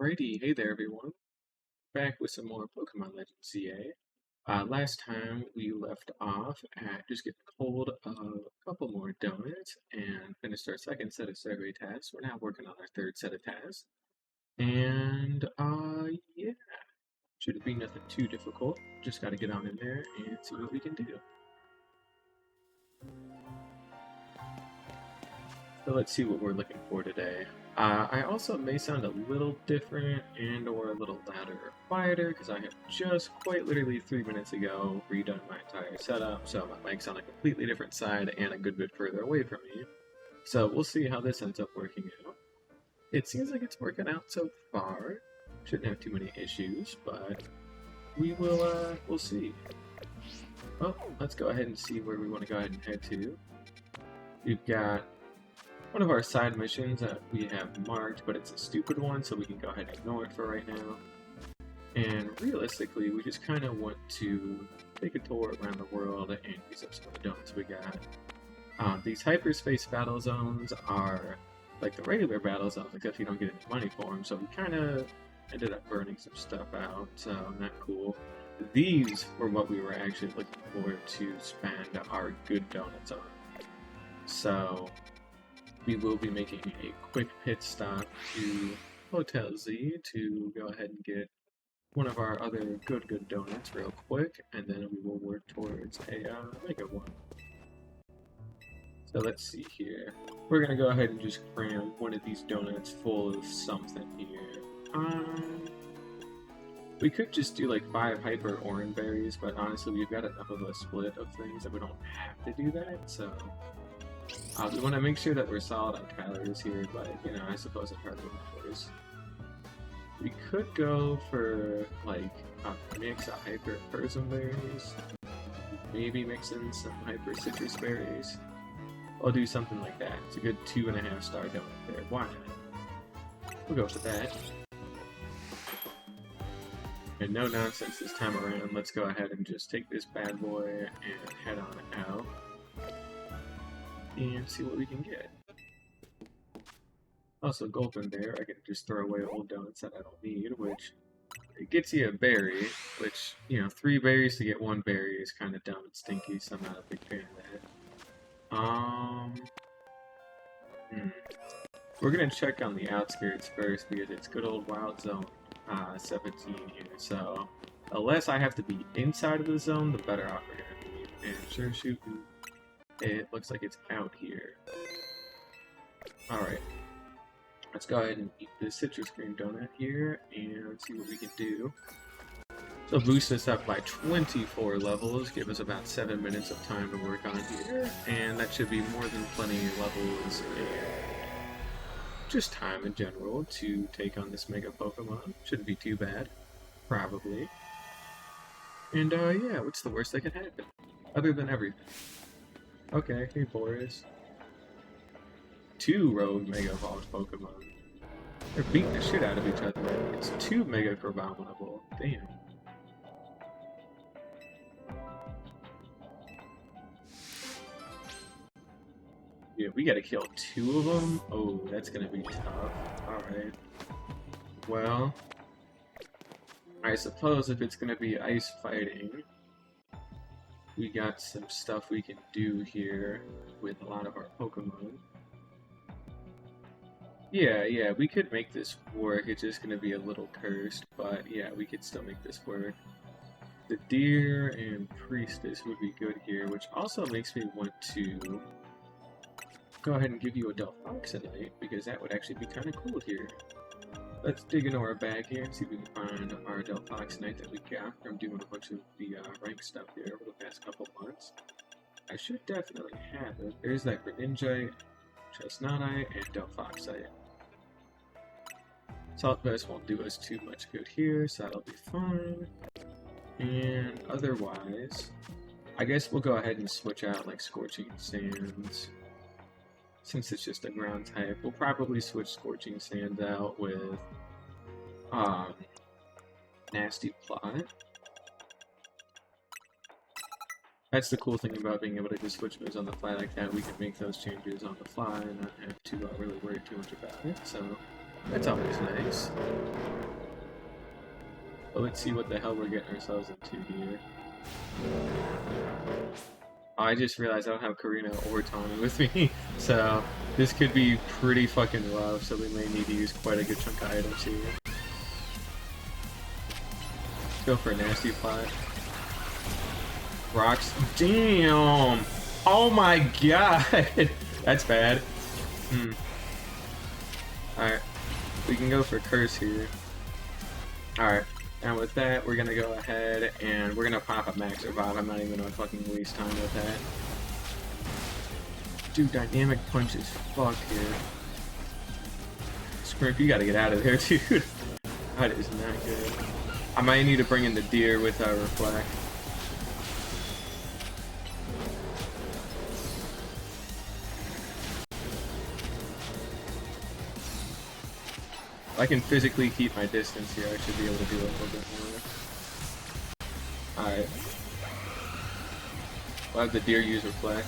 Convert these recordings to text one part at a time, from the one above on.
Alrighty, hey there everyone. Back with some more Pokemon Legends CA. Last time we left off at just getting hold of a couple more donuts and finished our second set of survey tasks. We're now working on our third set of tasks. And yeah, shouldn't be nothing too difficult. Just gotta get on in there and see what we can do. So let's see what we're looking for today. I also may sound a little different and or a little louder or quieter because I have just quite literally 3 minutes ago redone my entire setup, so my mic's on a completely different side and a good bit further away from me. So we'll see how this ends up working out. It seems like it's working out so far. Shouldn't have too many issues, but we'll see. Well, let's go ahead and see where we want to go ahead and head to. We've got one of our side missions that we have marked, but it's a stupid one, so we can go ahead and ignore it for right now. And realistically, we just kind of want to take a tour around the world and use up some of the donuts we got. These hyperspace battle zones are like the regular battle zones, except you don't get any money for them, so we kind of ended up burning some stuff out, so not cool. These were what we were actually looking for to spend our good donuts on. So we will be making a quick pit stop to Hotel Z to go ahead and get one of our other good donuts real quick, and then we will work towards a mega one. So let's see here. We're gonna go ahead and just cram one of these donuts full of something here. We could just do like 5 hyper orange berries, but honestly, we've got enough of a split of things that we don't have to do that. So we want to make sure that we're solid on calories here, but you know, I suppose it hardly matters. We could go for like a mix of hyper Persian berries, maybe mix in some hyper citrus berries. I'll do something like that. It's a good 2.5 star donut there. Why not? We'll go for that. And no nonsense this time around. Let's go ahead and just take this bad boy and head on out and see what we can get. Also, Gulpin there, I can just throw away old donuts that I don't need, which it gets you a berry, which, you know, 3 berries to get 1 berry is kind of dumb and stinky, so I'm not a big fan of that. We're gonna check on the outskirts first because it's good old Wild Zone 17 here, so unless I have to be inside of the zone, the better off we're gonna be. And sure shooting, it looks like it's out here. Alright. Let's go ahead and eat this citrus cream donut here and see what we can do. So boost this up by 24 levels, give us about 7 minutes of time to work on here, and that should be more than plenty of levels and just time in general to take on this Mega Pokemon. Shouldn't be too bad, probably. And yeah, what's the worst that could happen? Other than everything. Okay, hey Boris. 2 rogue Mega Evolved Pokemon. They're beating the shit out of each other. It's 2 Mega Crabominable. Damn. Yeah, we gotta kill 2 of them? Oh, that's gonna be tough. Alright. Well, I suppose if it's gonna be ice fighting, we got some stuff we can do here with a lot of our Pokemon. Yeah, we could make this work. It's just gonna be a little cursed, but yeah, we could still make this work. The Deer and Priestess would be good here, which also makes me want to go ahead and give you a Delphoxinite, because that would actually be kind of cool here. Let's dig into our bag here and see if we can find our Delphoxinite that we got from doing a bunch of the rank stuff here over the past couple months. I should definitely have it. There's that Greninjite, Chestnutite, and Delphoxite. Salt Vest won't do us too much good here, so that'll be fine. And otherwise, I guess we'll go ahead and switch out like Scorching Sands. Since it's just a ground type, we'll probably switch Scorching Sands out with Nasty Plot. That's the cool thing about being able to just switch moves on the fly like that. We can make those changes on the fly and not have to really worry too much about it. So That's always nice. But let's see what the hell we're getting ourselves into here. Oh, I just realized I don't have Karina or Tommy with me, so this could be pretty fucking rough, so we may need to use quite a good chunk of items here. Let's go for a nasty plot. Rocks. Damn! Oh my god! That's bad. Alright. We can go for Curse here. Alright. And with that, we're gonna go ahead and we're gonna pop a Max Revive. I'm not even gonna fucking waste time with that. Dude, Dynamic Punch is fucked here. Scrimp, you gotta get out of there, dude. That is not good. I might need to bring in the deer with our Reflect. If I can physically keep my distance here, I should be able to do a little bit more. Alright. We'll have the deer use Reflect.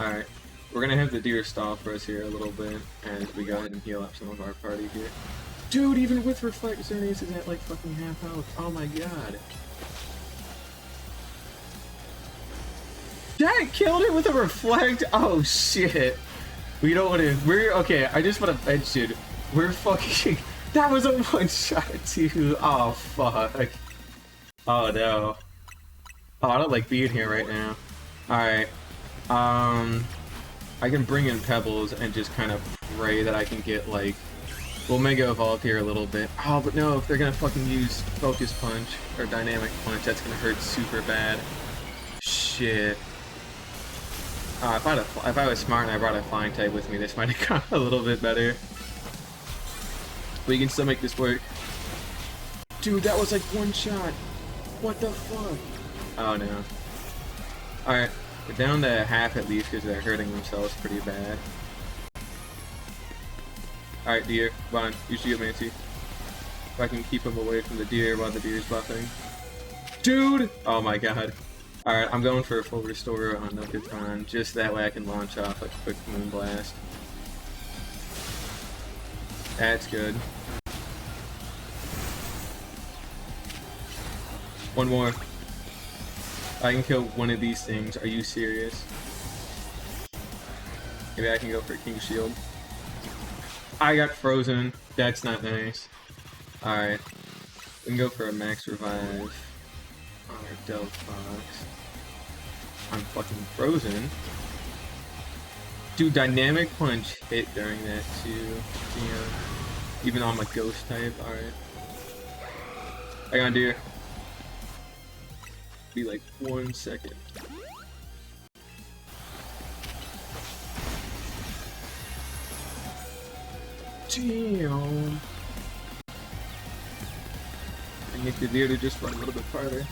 Alright. We're gonna have the deer stall for us here a little bit as we go ahead and heal up some of our party here. Dude, even with Reflect, Xerneas is at like fucking half health. Oh my god. That killed it with a Reflect? Oh shit. We don't want to. We're okay. I just want to mention we're fucking. That was a one shot too. Oh fuck. Oh no. Oh, I don't like being here right now. All right. I can bring in Pebbles and just kind of pray that I can get like. We'll Mega Evolve here a little bit. Oh, but no, if they're gonna fucking use Focus Punch or Dynamic Punch, that's gonna hurt super bad. Shit. If I was smart and I brought a flying type with me, this might have gone a little bit better. We can still make this work. Dude, that was like one shot. What the fuck? Oh no. Alright, we're down to half at least because they're hurting themselves pretty bad. Alright, deer, come on, use Geomancy. If I can keep him away from the deer while the deer's buffing. Dude! Oh my god. Alright, I'm going for a full restore on Nokaton, just that way I can launch off a quick Moonblast. That's good. One more. I can kill one of these things. Are you serious? Maybe I can go for King Shield. I got frozen. That's not nice. Alright. We can go for a Max Revive. Alright, Delphox. I'm fucking frozen. Dude, Dynamic Punch hit during that too. Yeah. Even on my Ghost type. Alright. I got deer. Be like 1 second. Damn. I need the deer to just run a little bit farther.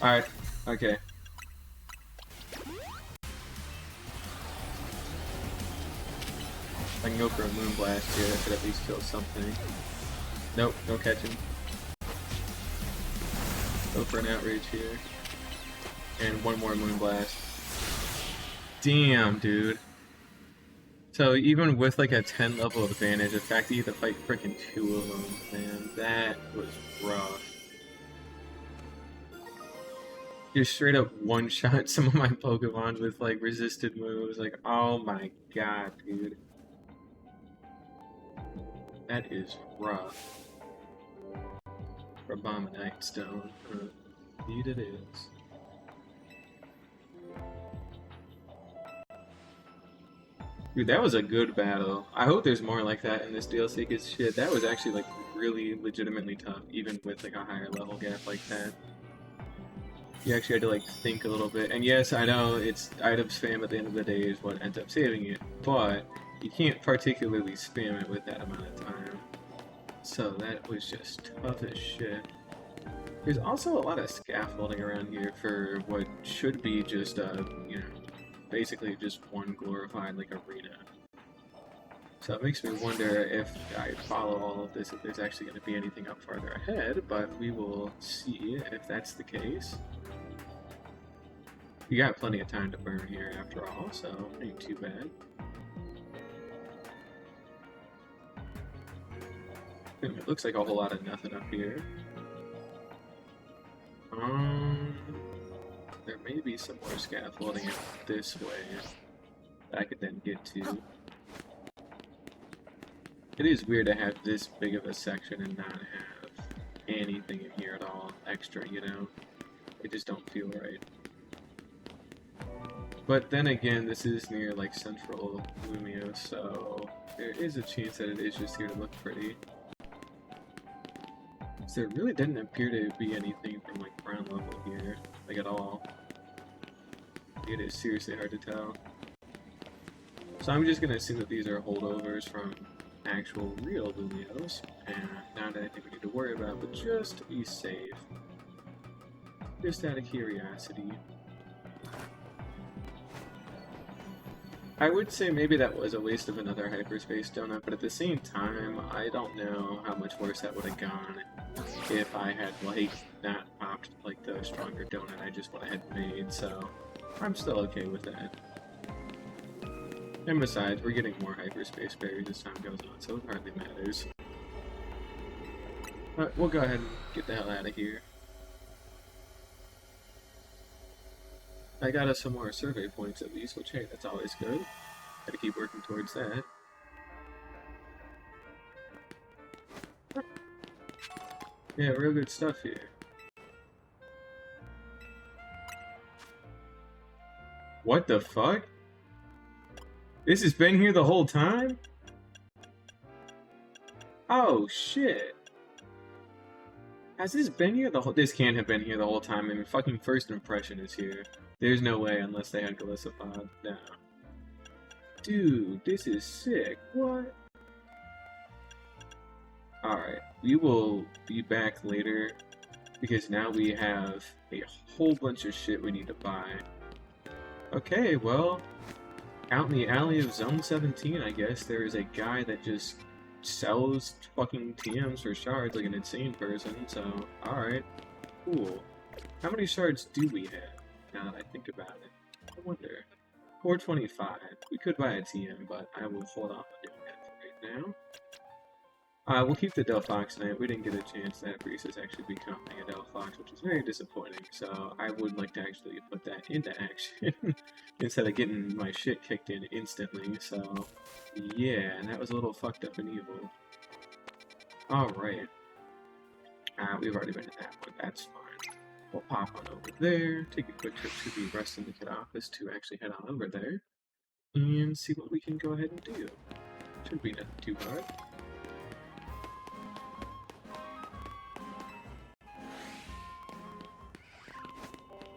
Alright, okay. I can go for a Moonblast here, that could at least kill something. Nope, no catching. Go for an Outrage here. And one more Moonblast. Damn, dude. So even with like a 10 level advantage, the fact that you have to fight freaking 2 of them, man, that was rough. Just straight up one-shot some of my Pokemon with like resisted moves, like oh my god, dude. That is rough. Abominate Stone. Indeed it is. Dude, that was a good battle. I hope there's more like that in this DLC, because shit, that was actually like really legitimately tough, even with like a higher level gap like that. You actually had to like think a little bit, and yes, I know it's item spam at the end of the day is what ends up saving it, but you can't particularly spam it with that amount of time. So that was just tough as shit. There's also a lot of scaffolding around here for what should be just you know, basically just one glorified like arena. So it makes me wonder if I follow all of this, if there's actually going to be anything up farther ahead, but we will see if that's the case. We got plenty of time to burn here after all, so ain't too bad. It looks like a whole lot of nothing up here. There may be some more scaffolding out this way that I could then get to. It is weird to have this big of a section and not have anything in here at all extra, you know? It just don't feel right. But then again, this is near like central Lumia, so there is a chance that it is just here to look pretty. So there really didn't appear to be anything from like ground level here, like at all. It is seriously hard to tell. So I'm just gonna assume that these are holdovers from actual real Lumios, and not anything we need to worry about, but just to be safe. Just out of curiosity. I would say maybe that was a waste of another hyperspace donut, but at the same time, I don't know how much worse that would have gone if I had, like, not popped, like, the stronger donut I just went ahead and made, so I'm still okay with that. And besides, we're getting more hyperspace berries as time goes on, so it hardly matters. But we'll go ahead and get the hell out of here. I got us some more survey points at least, which, hey, that's always good. Gotta keep working towards that. Yeah, real good stuff here. What the fuck? This has been here the whole time? Oh, shit. Has this been here the whole... This can't have been here the whole time. I mean, fucking First Impression is here. There's no way unless they had Galissapod. No. Dude, this is sick. What? Alright, we will be back later because now we have a whole bunch of shit we need to buy. Okay, well, out in the alley of Zone 17, I guess, there is a guy that just sells fucking TMs for shards like an insane person, so, alright. Cool. How many shards do we have? Now that I think about it, I wonder. 425. We could buy a TM, but I will hold off on doing that for right now. We'll keep the Delphox Knight. We didn't get a chance to have Reese's actually becoming a Delphox, which is very disappointing, so I would like to actually put that into action instead of getting my shit kicked in instantly, so yeah, and that was a little fucked up and evil. Alright. We've already been in that one, that's fine. We'll pop on over there, take a quick trip to the Rest Syndicate office to actually head on over there, and see what we can go ahead and do. Shouldn't be nothing too hard.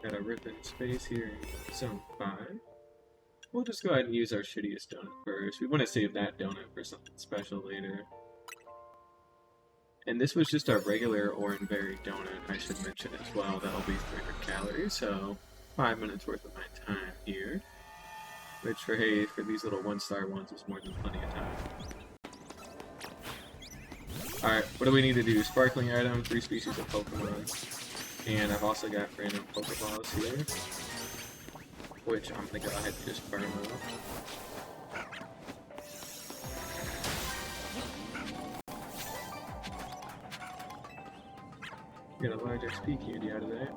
Got a rip in space here in Zone 5. We'll just go ahead and use our shittiest donut first. We want to save that donut for something special later. And this was just our regular Oranberry donut, I should mention as well. That'll be 300 calories, so 5 minutes worth of my time here. Which, for hey, for these little 1-star ones, is more than plenty of time. Alright, what do we need to do? Sparkling item, 3 species of Pokemon. And I've also got random Pokeballs here, which I'm gonna go ahead and just burn off. Get a large XP candy out of that.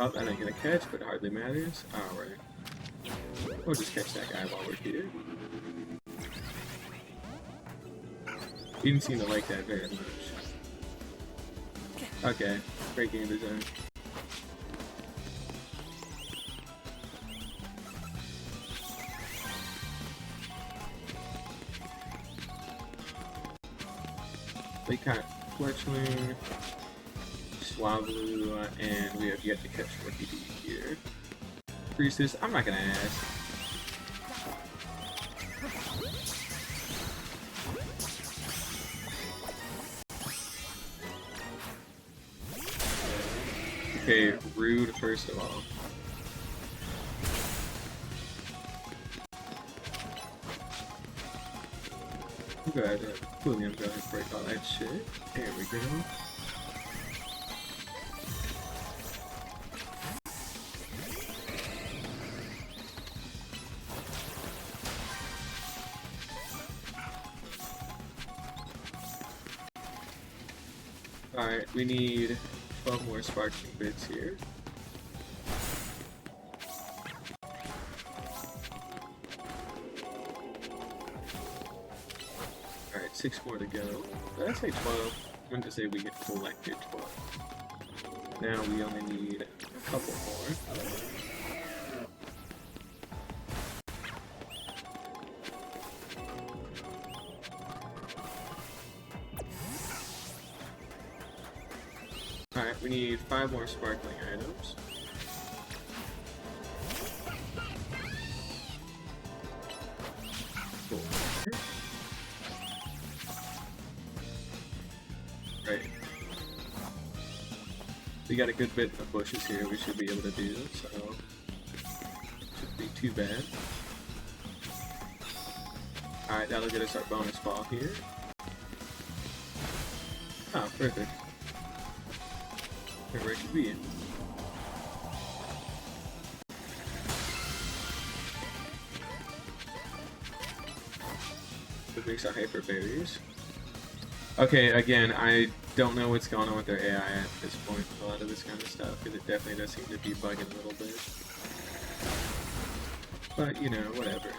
Oh, that ain't gonna catch, but it hardly matters. Alright. We'll just catch that guy while we're here. He didn't seem to like that very much. Okay, great game design. Laycat, Fletchling, Swablu, and we have yet to catch Rookie D here. Priestess, I'm not gonna ask. Okay, rude first of all. I'm glad that William's gonna break all that shit. There we go. Alright, we need 12 more sparkling bits here. Alright, 6 more to go. Did I say 12? I meant to say we get collected 12. Now we only need a couple more. Alright, we need 5 more sparkling items. Cool. Right. We got a good bit in the bushes here we should be able to do, so shouldn't be too bad. Alright, that'll get us our bonus ball here. Oh, perfect. Where it should be. That makes our hyper berries. Okay, again, I don't know what's going on with their AI at this point with a lot of this kind of stuff, because it definitely does seem to be bugging a little bit. But, you know, whatever.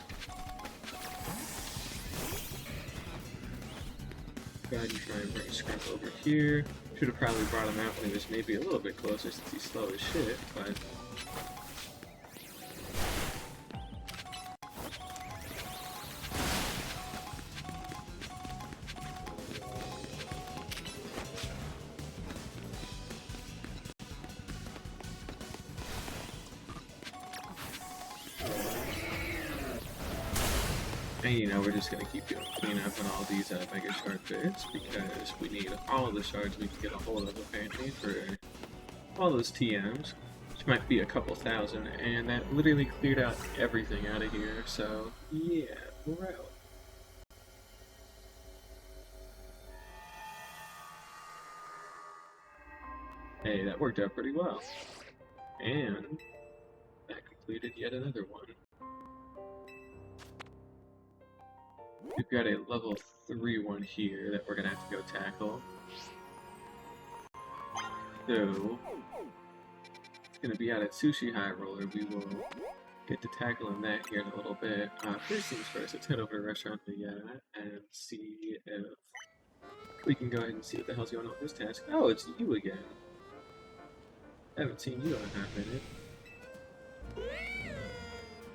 Go ahead and try and bring Scrump over here. Should have probably brought him out when he was maybe a little bit closer since he's slow as shit, but... And you know, we're just gonna keep doing cleanup on all these mega shard bits because we need all of the shards we can get a hold of apparently for all those TMs, which might be a couple thousand, and that literally cleared out everything out of here, so yeah, we're out. Hey, that worked out pretty well. And that completed yet another one. We've got a level 3 one here that we're gonna have to go tackle. So, it's gonna be out at Sushi High Roller. We will get to tackling that here in a little bit. First things first, let's head over to Restaurant Villa and see if we can go ahead and see what the hell's going on with this task. Oh, it's you again. I haven't seen you in a hot minute.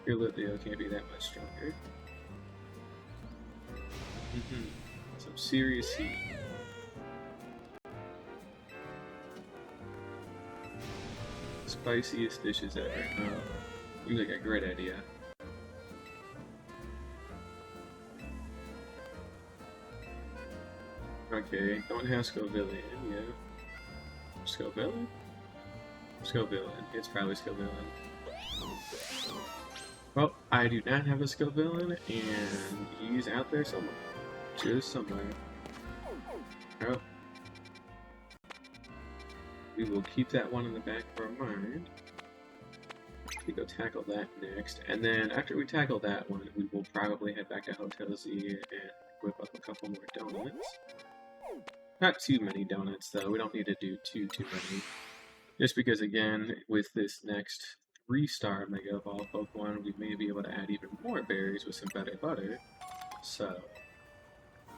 Your Litleo can't be that much stronger. Some serious heat. Spiciest dishes ever. Oh, you like a great idea. Okay, don't have Scovillian, yeah. Scovillian? Scovillian. It's probably Scovillian. Well, I do not have a Scovillian, and he's out there somewhere. Just somewhere. Oh. We will keep that one in the back of our mind. We go tackle that next, and then after we tackle that one, we will probably head back to Hotel Z and whip up a couple more donuts. Not too many donuts, though. We don't need to do too many. Just because, again, with this next 3-star Mega Evolved Pokemon, we may be able to add even more berries with some better butter. So,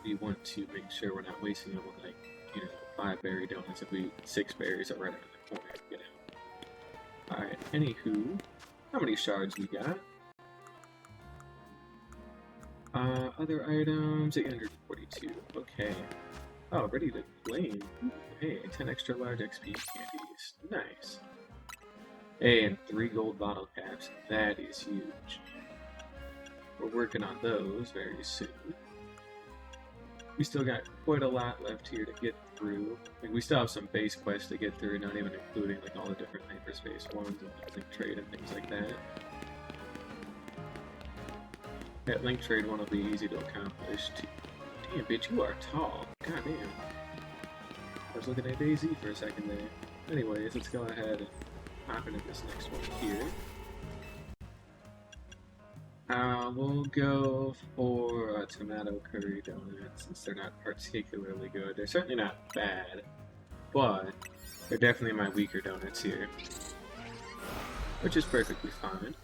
we want to make sure we're not wasting them with, like, you know, 5 berry donuts if 6 berries are right around the corner, you know. Alright, anywho, how many shards we got? Other items, 842, okay. Oh, ready to flame. Hey, 10 extra large XP candies. Nice. Hey, and 3 gold bottle caps. That is huge. We're working on those very soon. We still got quite a lot left here to get through. Like, we still have some base quests to get through, not even including like all the different hyperspace ones and link trade and things like that. That link trade one will be easy to accomplish too. Damn, bitch, you are tall. God damn. I was looking at DayZ for a second there. Anyways, let's go ahead and hop into this next one here. We'll go for a tomato curry donut since they're not particularly good. They're certainly not bad. but they're definitely my weaker donuts here, which is perfectly fine.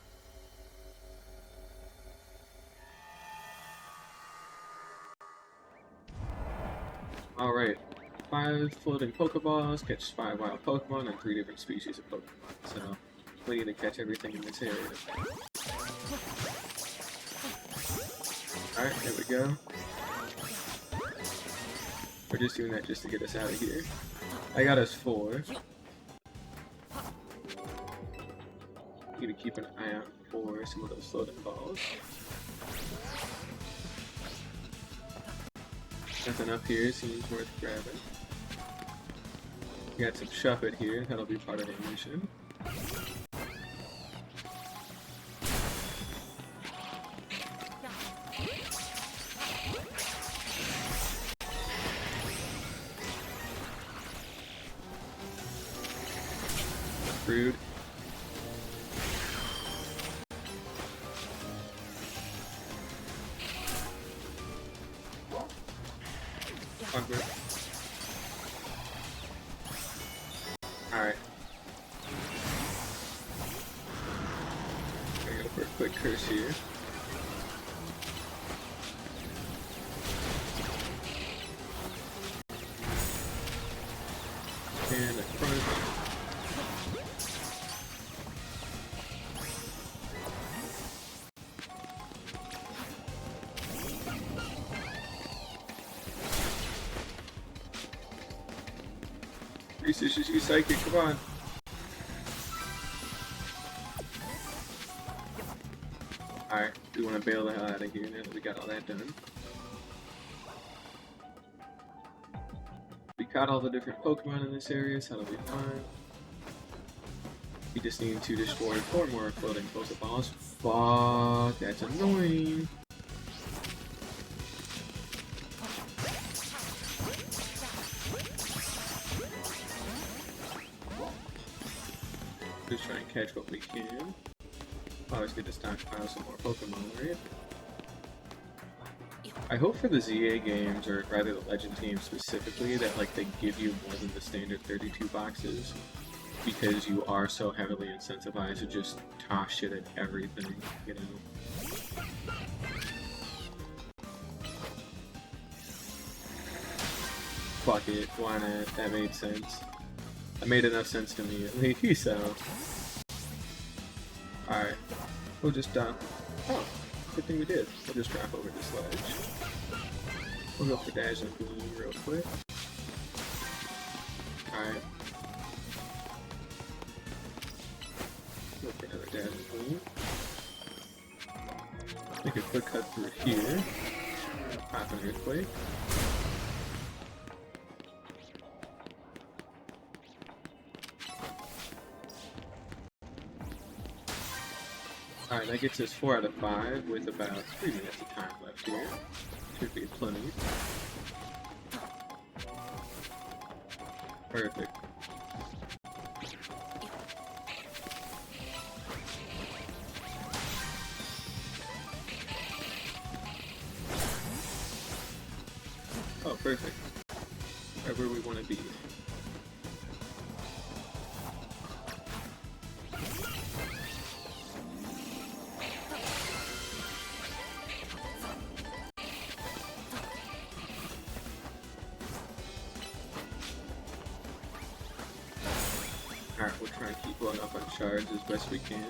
Alright, 5 floating Pokeballs, catch 5 wild Pokemon and 3 different species of Pokemon, so we need to catch everything in this area. Alright, there we go. We're just doing that just to get us out of here. I got us 4. Need to keep an eye out for some of those floating balls. Nothing up here seems worth grabbing. We got some Shuppet here, that'll be part of our mission. Rude. Awkward. Alright. Gonna go for a quick curse here. And a crunch. Research you psychic, come on. Alright, we want to bail the hell out of here now that we got all that done. We caught all the different Pokemon in this area, so that'll be fine. We just need to destroy 4 more floating Pokeballs. Fuck, that's annoying. Just try and catch what we can. Always good to stockpile some more Pokemon, right? I hope for the ZA games, or rather the Legend team specifically, that like they give you more than the standard 32 boxes, because you are so heavily incentivized to just toss shit at everything, you know? Fuck it, why not? That made sense. That made enough sense to me at least, so... Alright, we'll just, oh, good thing we did. We'll just drop over this ledge. We'll go for Dazzling Gleam real quick. Alright. Go for another Dazzling Gleam. Make a quick cut through here. Pop an Earthquake. Alright, that gets us 4 out of 5 with about 3 minutes of time left here. Should be plenty. Perfect. Oh, perfect. Right where we want to be. Alright, we'll try and keep blowing up on shards as best we can.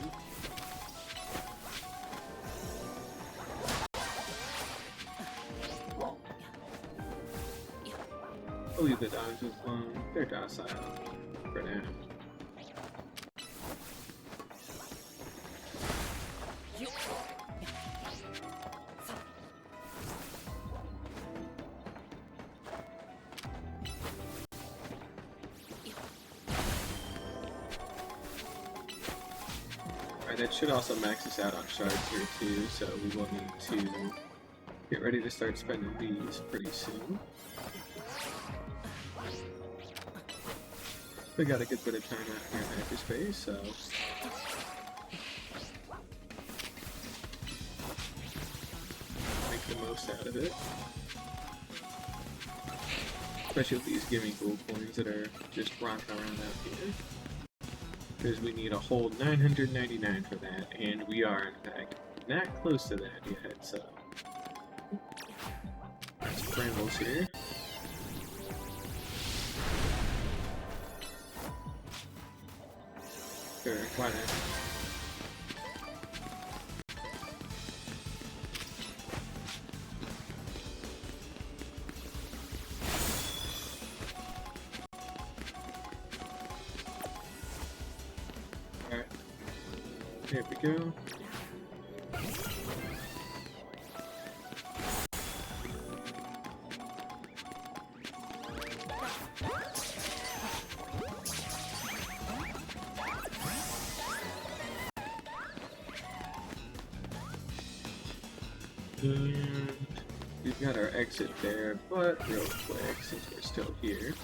I'll leave the dogs alone. They're docile for now. That should also max us out on shards here too, so we will need to get ready to start spending these pretty soon. We got a good bit of time out here in hyperspace, so make the most out of it. Especially with these gimme gold coins that are just rocking around out here. Because we need a whole 999 for that, and we are, in fact, not close to that yet, so... That's brambles here. Sure, why not? Alright. There we go. And we've got our exit there, but real quick, since we're still here.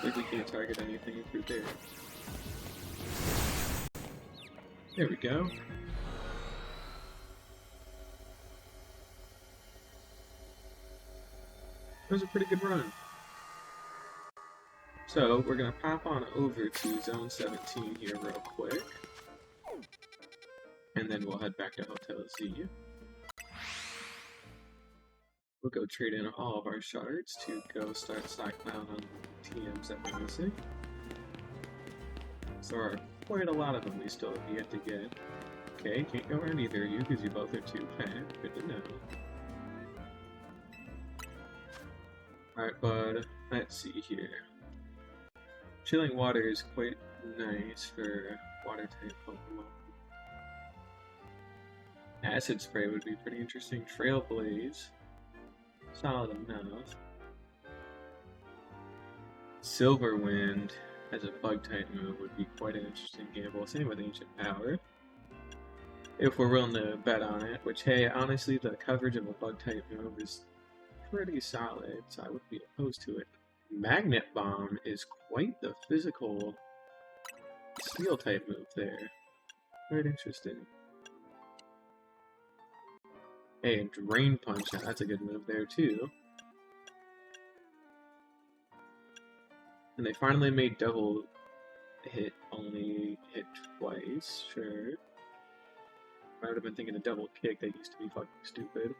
Like we can't target anything through there. There we go. That was a pretty good run. So, we're gonna pop on over to Zone 17 here real quick. And then we'll head back to Hotel Z. We'll go trade in all of our shards to go start stockpiling on TMs that we're missing. So there are quite a lot of them we still have yet to get. Okay, can't go around either of you because you both are too fat. Good to know. Alright, bud, let's see here. Chilling water is quite nice for water type Pokemon. Acid spray would be pretty interesting. Trailblaze. Solid enough. Silverwind as a bug type move would be quite an interesting gamble. Same with Ancient Power. If we're willing to bet on it, which hey, honestly the coverage of a bug type move is pretty solid, so I wouldn't be opposed to it. Magnet Bomb is quite the physical steel type move there. Quite interesting. Hey, and Drain Punch, that's a good move there too. And they finally made double hit only hit twice, sure. I would have been thinking a double kick, that used to be fucking stupid.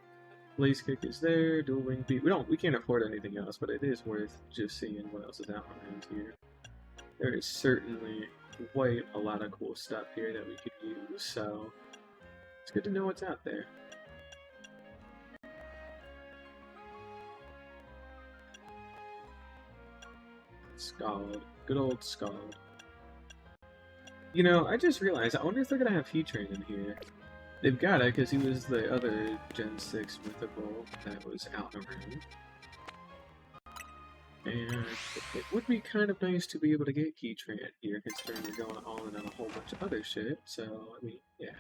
Blaze Kick is there, Dual Wing Beat. We can't afford anything else, but it is worth just seeing what else is out around here. There is certainly quite a lot of cool stuff here that we could use, so it's good to know what's out there. Scald. Good old Scald. You know, I just realized, I wonder if they're gonna have Heatran in here. They've gotta, because he was the other Gen 6 mythical that was out and around. And it would be kind of nice to be able to get Heatran here, considering we're going all in on a whole bunch of other shit, so, I mean, yeah.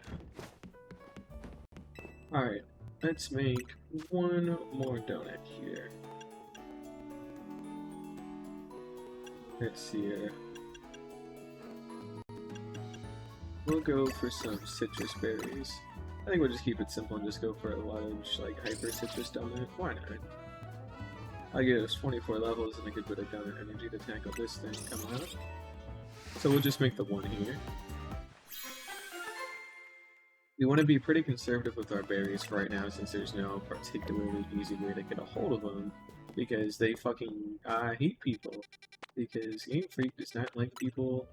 Alright, let's make one more donut here. Let's see here. We'll go for some citrus berries. I think we'll just keep it simple and just go for a large, like, hyper citrus donut. Why not? I'll give us 24 levels and a good bit of donut energy to tackle this thing coming up. So we'll just make the one here. We want to be pretty conservative with our berries for right now since there's no particularly easy way to get a hold of them. Because they fucking hate people. Because Game Freak does not like people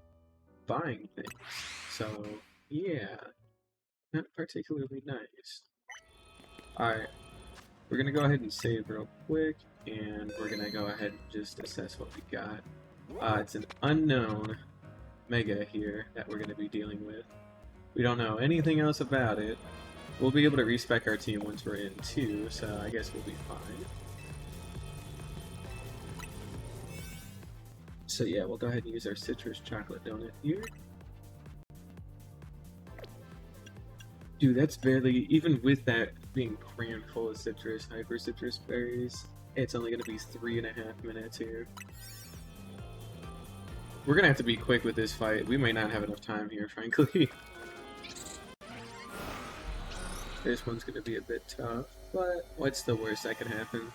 buying things. So, yeah. Not particularly nice. Alright. We're gonna go ahead and save real quick. And we're gonna go ahead and just assess what we got. It's an unknown Mega here that we're gonna be dealing with. We don't know anything else about it. We'll be able to respec our team once we're in too, so I guess we'll be fine. So yeah, we'll go ahead and use our citrus chocolate donut here. Dude, that's barely, even with that being crammed full of citrus, hyper citrus berries, it's only going to be 3.5 minutes here. We're going to have to be quick with this fight. We might not have enough time here, frankly. This one's going to be a bit tough, but what's the worst that can happen?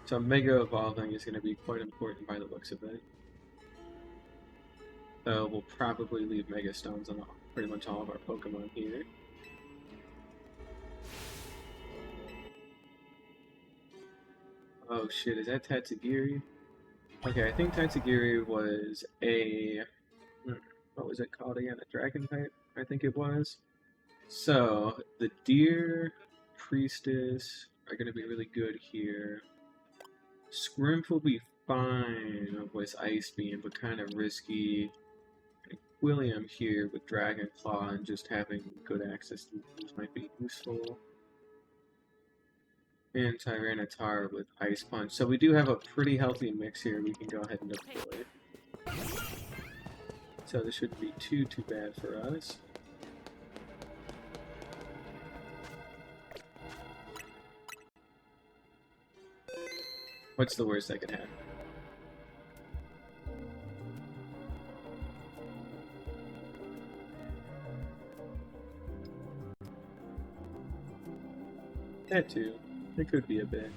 So Mega Evolving is going to be quite important by the looks of it. So we'll probably leave Mega Stones on pretty much all of our Pokemon here. Oh shit, is that Tatsugiri? Okay, I think Tatsugiri was a... what was it called again? A Dragon type? I think it was. So, the Deer, Priestess are going to be really good here. Scrimp will be fine with Ice Beam, but kind of risky. William here with Dragon Claw and just having good access to moves might be useful. And Tyranitar with Ice Punch. So we do have a pretty healthy mix here we can go ahead and deploy. So this shouldn't be too bad for us. What's the worst that can happen? That too. It could be a bit.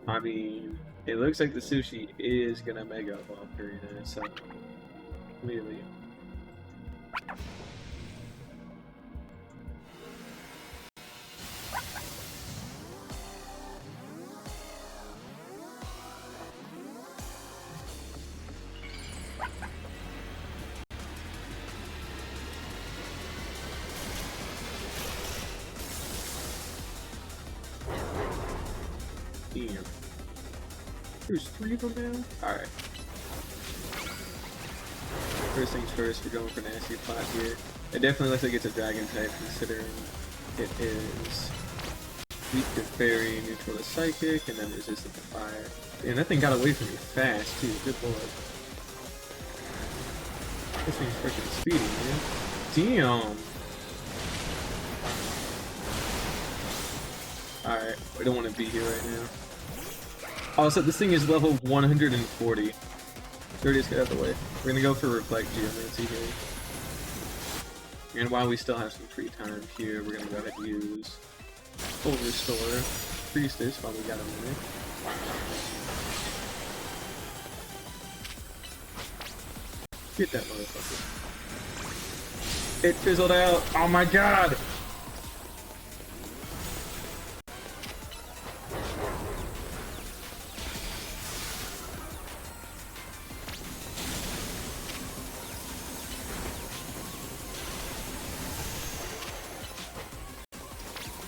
I mean, it looks like the sushi is gonna Mega Evolve during it, so clearly. Damn. There's 3 of them now? Alright. First things first, we're going for Nasty Plot here. It definitely looks like it's a Dragon type, considering it is weak to Fairy, neutral to Psychic, and then resistant to Fire. And that thing got away from me fast, too. Good lord. This thing's freaking speedy, man. Damn! Alright, we don't want to be here right now. Oh, so this thing is level 140. Dirtiest, get out of the way. We're gonna go for Reflect Geomancy here. And while we still have some free time here, we're gonna go ahead and use Full Restore Priestess while we got a minute. Get that motherfucker. It fizzled out. Oh my god!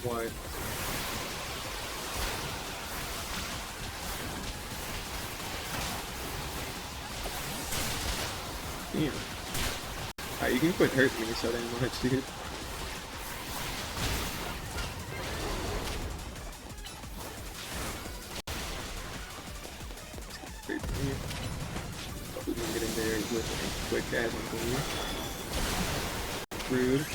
What? Damn. Alright, you can quit hurting me so damn much, dude. Hope we can get in there with a quick as one. Rude.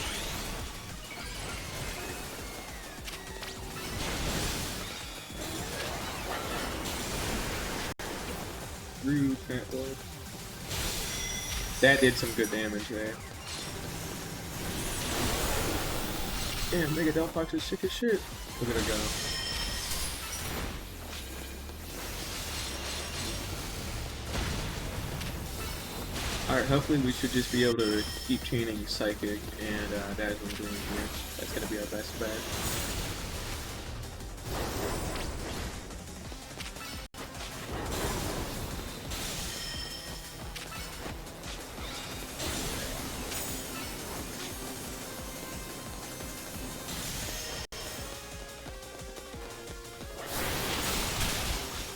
Rude, fat boy. That did some good damage there. Damn, Mega Delphox is sick as shit. Look at her go. Alright, hopefully we should just be able to keep chaining Psychic, and that is what we're doing here. That's gonna be our best bet.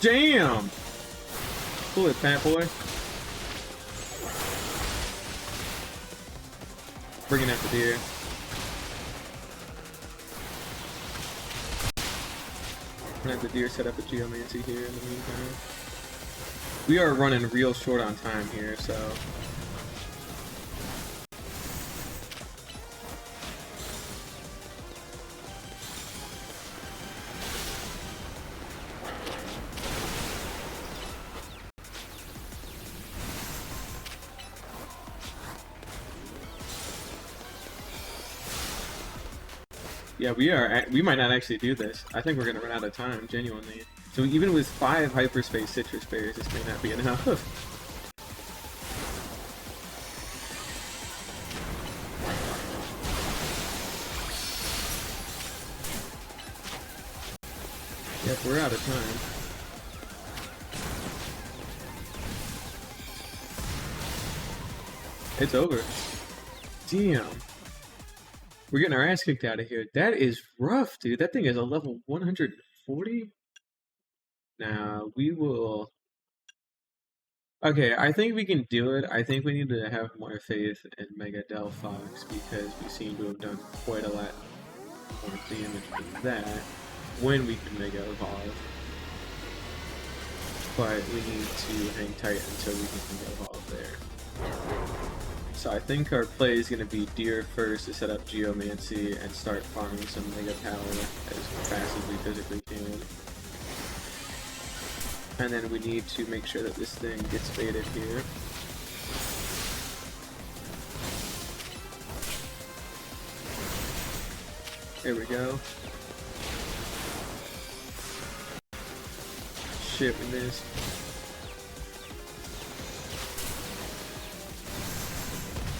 Damn! Pull it, fat boy. Bringing out the deer. I'm gonna have the deer set up a Geomancy here in the meantime. We are running real short on time here, so... Yeah, we are. We might not actually do this. I think we're gonna run out of time, genuinely. So even with 5 hyperspace citrus berries, this may not be enough. Yep, we're out of time. It's over. Damn. We're getting our ass kicked out of here. That is rough, dude. That thing is a level 140? Now, we will... Okay, I think we can do it. I think we need to have more faith in Mega Delphox because we seem to have done quite a lot more damage than that when we can Mega Evolve. But we need to hang tight until we can Mega Evolve there. So I think our play is going to be Deer first to set up Geomancy and start farming some Mega Power as fast as we physically can. And then we need to make sure that this thing gets baited here. There we go. Shit, we missed.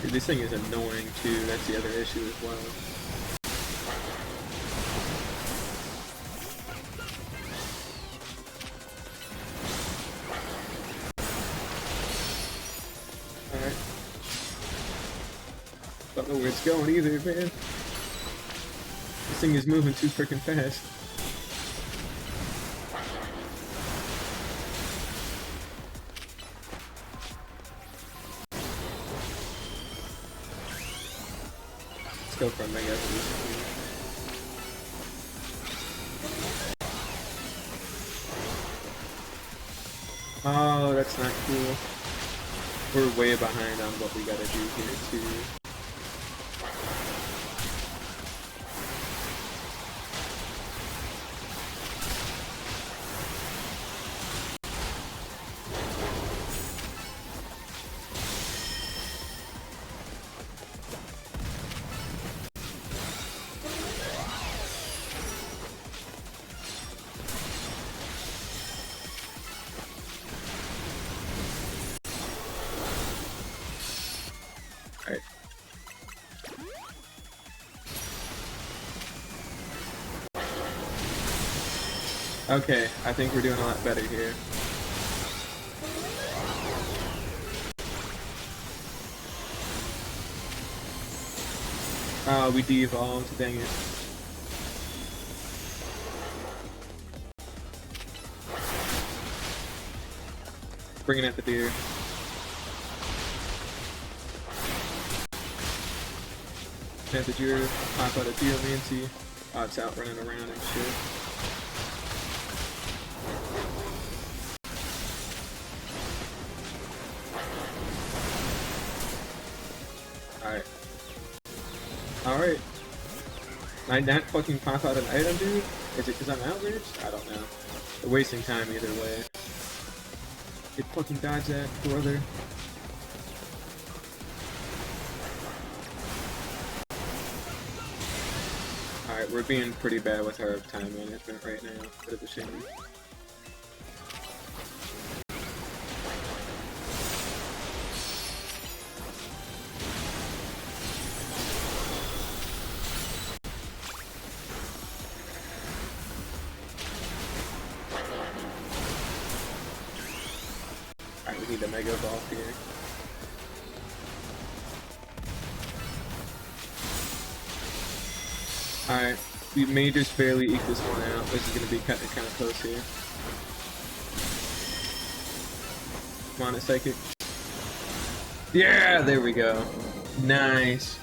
Dude, this thing is annoying too, that's the other issue as well. Alright. Don't know where it's going either, man. This thing is moving too freaking fast. Go for a Mega Evolution. Oh, that's not cool. We're way behind on what we gotta do here too. Alright. Okay, I think we're doing a lot better here. Oh, we de-evolved, dang it. Bringing out the deer. Had the deer pop out of Geomancy. Oh, it's out running around and shit. Alright. Alright. Might not fucking pop out an item, dude? Is it because I'm outraged? I don't know. We're wasting time either way. Get fucking dodge that, brother. Alright, we're being pretty bad with our time management right now. Bit of a shame. Alright, we need a Mega Evolve here. Alright, we may just barely eke this one out. This is going to be kind of close here. Come on, a Psychic. Yeah, there we go. Nice.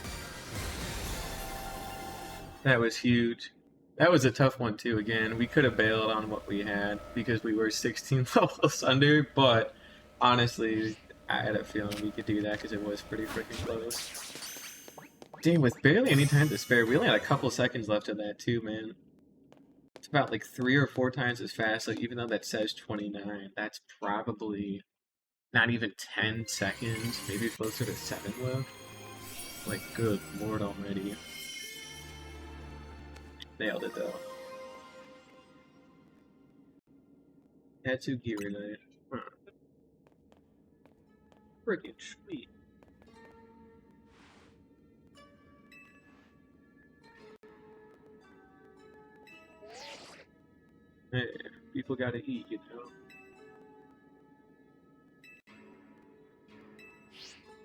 That was huge. That was a tough one too, again. We could have bailed on what we had because we were 16 levels under, but honestly, I had a feeling we could do that because it was pretty freaking close. Damn, with barely any time to spare, we only had a couple seconds left of that too, man. It's about like 3 or 4 times as fast, like even though that says 29, that's probably not even 10 seconds, maybe closer to 7 left. Like, good lord already. Nailed it though. Tatsuki related. Huh. Freaking sweet. Hey, people gotta eat, you know.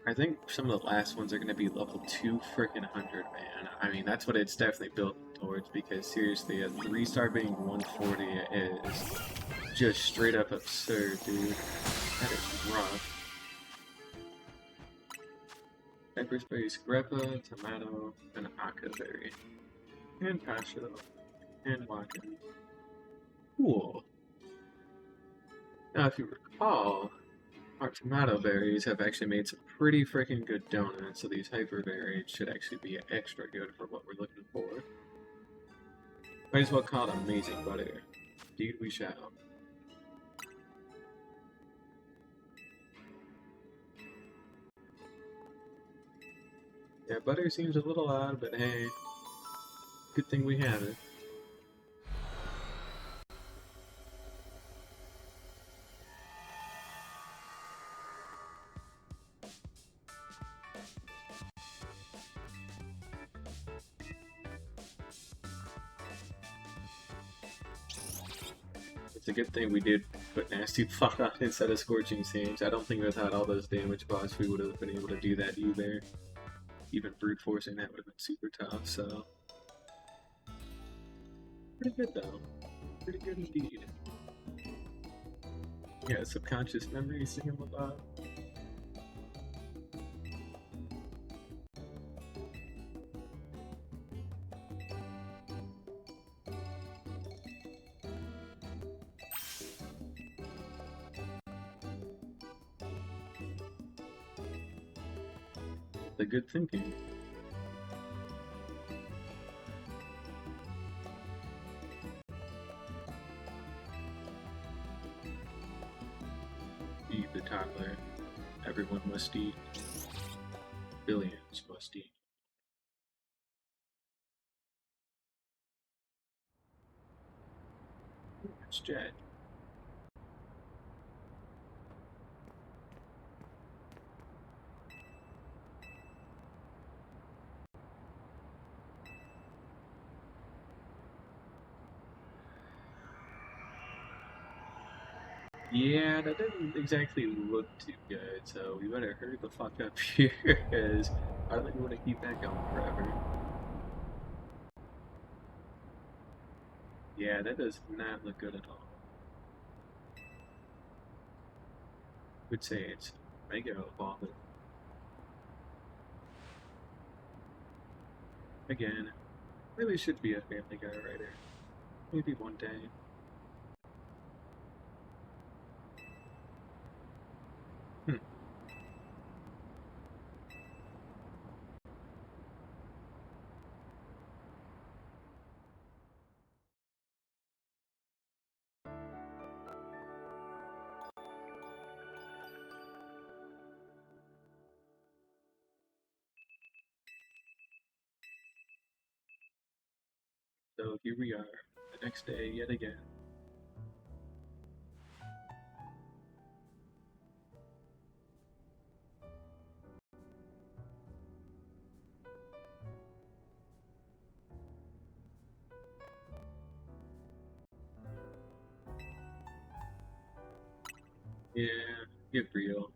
I think some of the last ones are gonna be level 2 freaking 100, man. I mean, that's what it's definitely built towards because seriously, a 3-star being 140 is just straight up absurd, dude. That is rough. Hyperspace, Greppa, Tomato, and Akaberry. And Pasho. And Wacken. Cool. Now, if you recall, our tomato berries have actually made some pretty freaking good donuts, so these hyper berries should actually be extra good for what we're looking for. Might as well call it amazing butter. Indeed we shall. Yeah, butter seems a little odd, but hey, good thing we have it. It's a good thing we did put Nasty Plot on instead of Scorching Sands. I don't think without all those damage buffs we would have been able to do that either. Even brute forcing that would have been super tough, so. Pretty good though. Pretty good indeed. Yeah, subconscious memory thingamabob. The good thinking. Feed the toddler. Everyone must eat. Billions must eat. It's Jet. Yeah, that didn't exactly look too good, so we better hurry the fuck up here, because I don't think we want to keep that going forever. Yeah, that does not look good at all. Would say it's mega evolving. Again, really should be a Family Guy writer. Maybe one day. Hmm. So here we are, the next day yet again. Yeah, get real.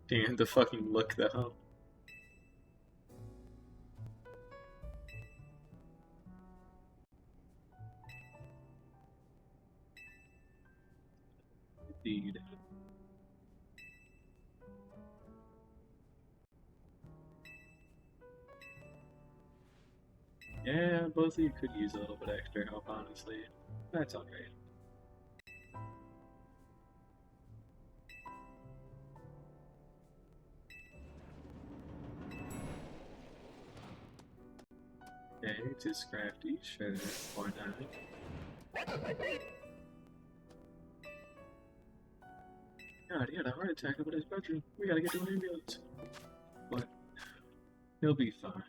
Damn, the fucking look though. Indeed. Yeah, both of you could use a little bit extra help, honestly. That's alright. Okay, it's his crafty, sure, why not? God, he had a heart attack up in his bedroom. We gotta get to an ambulance. But he'll be fine.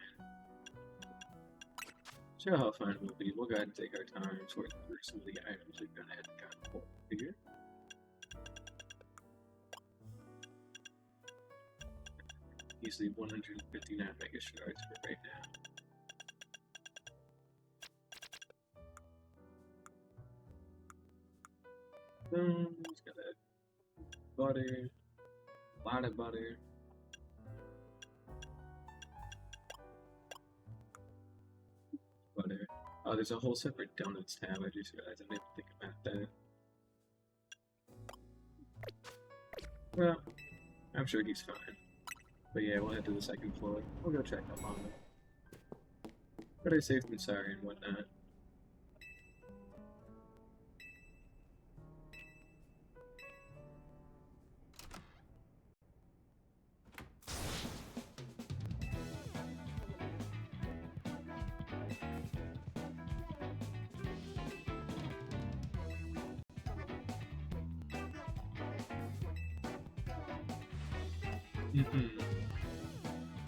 show how fun it will be. We'll go ahead and take our time sorting through some of the items we've gone ahead and got pulled here. Easily 159 mega shards for right now. Just got that butter, a lot of butter. Butter. Oh, there's a whole separate donuts tab. I just realized I didn't think about that. Well, I'm sure he's fine. But yeah, we'll head to the second floor. We'll go check up on him. Better safe than sorry and whatnot.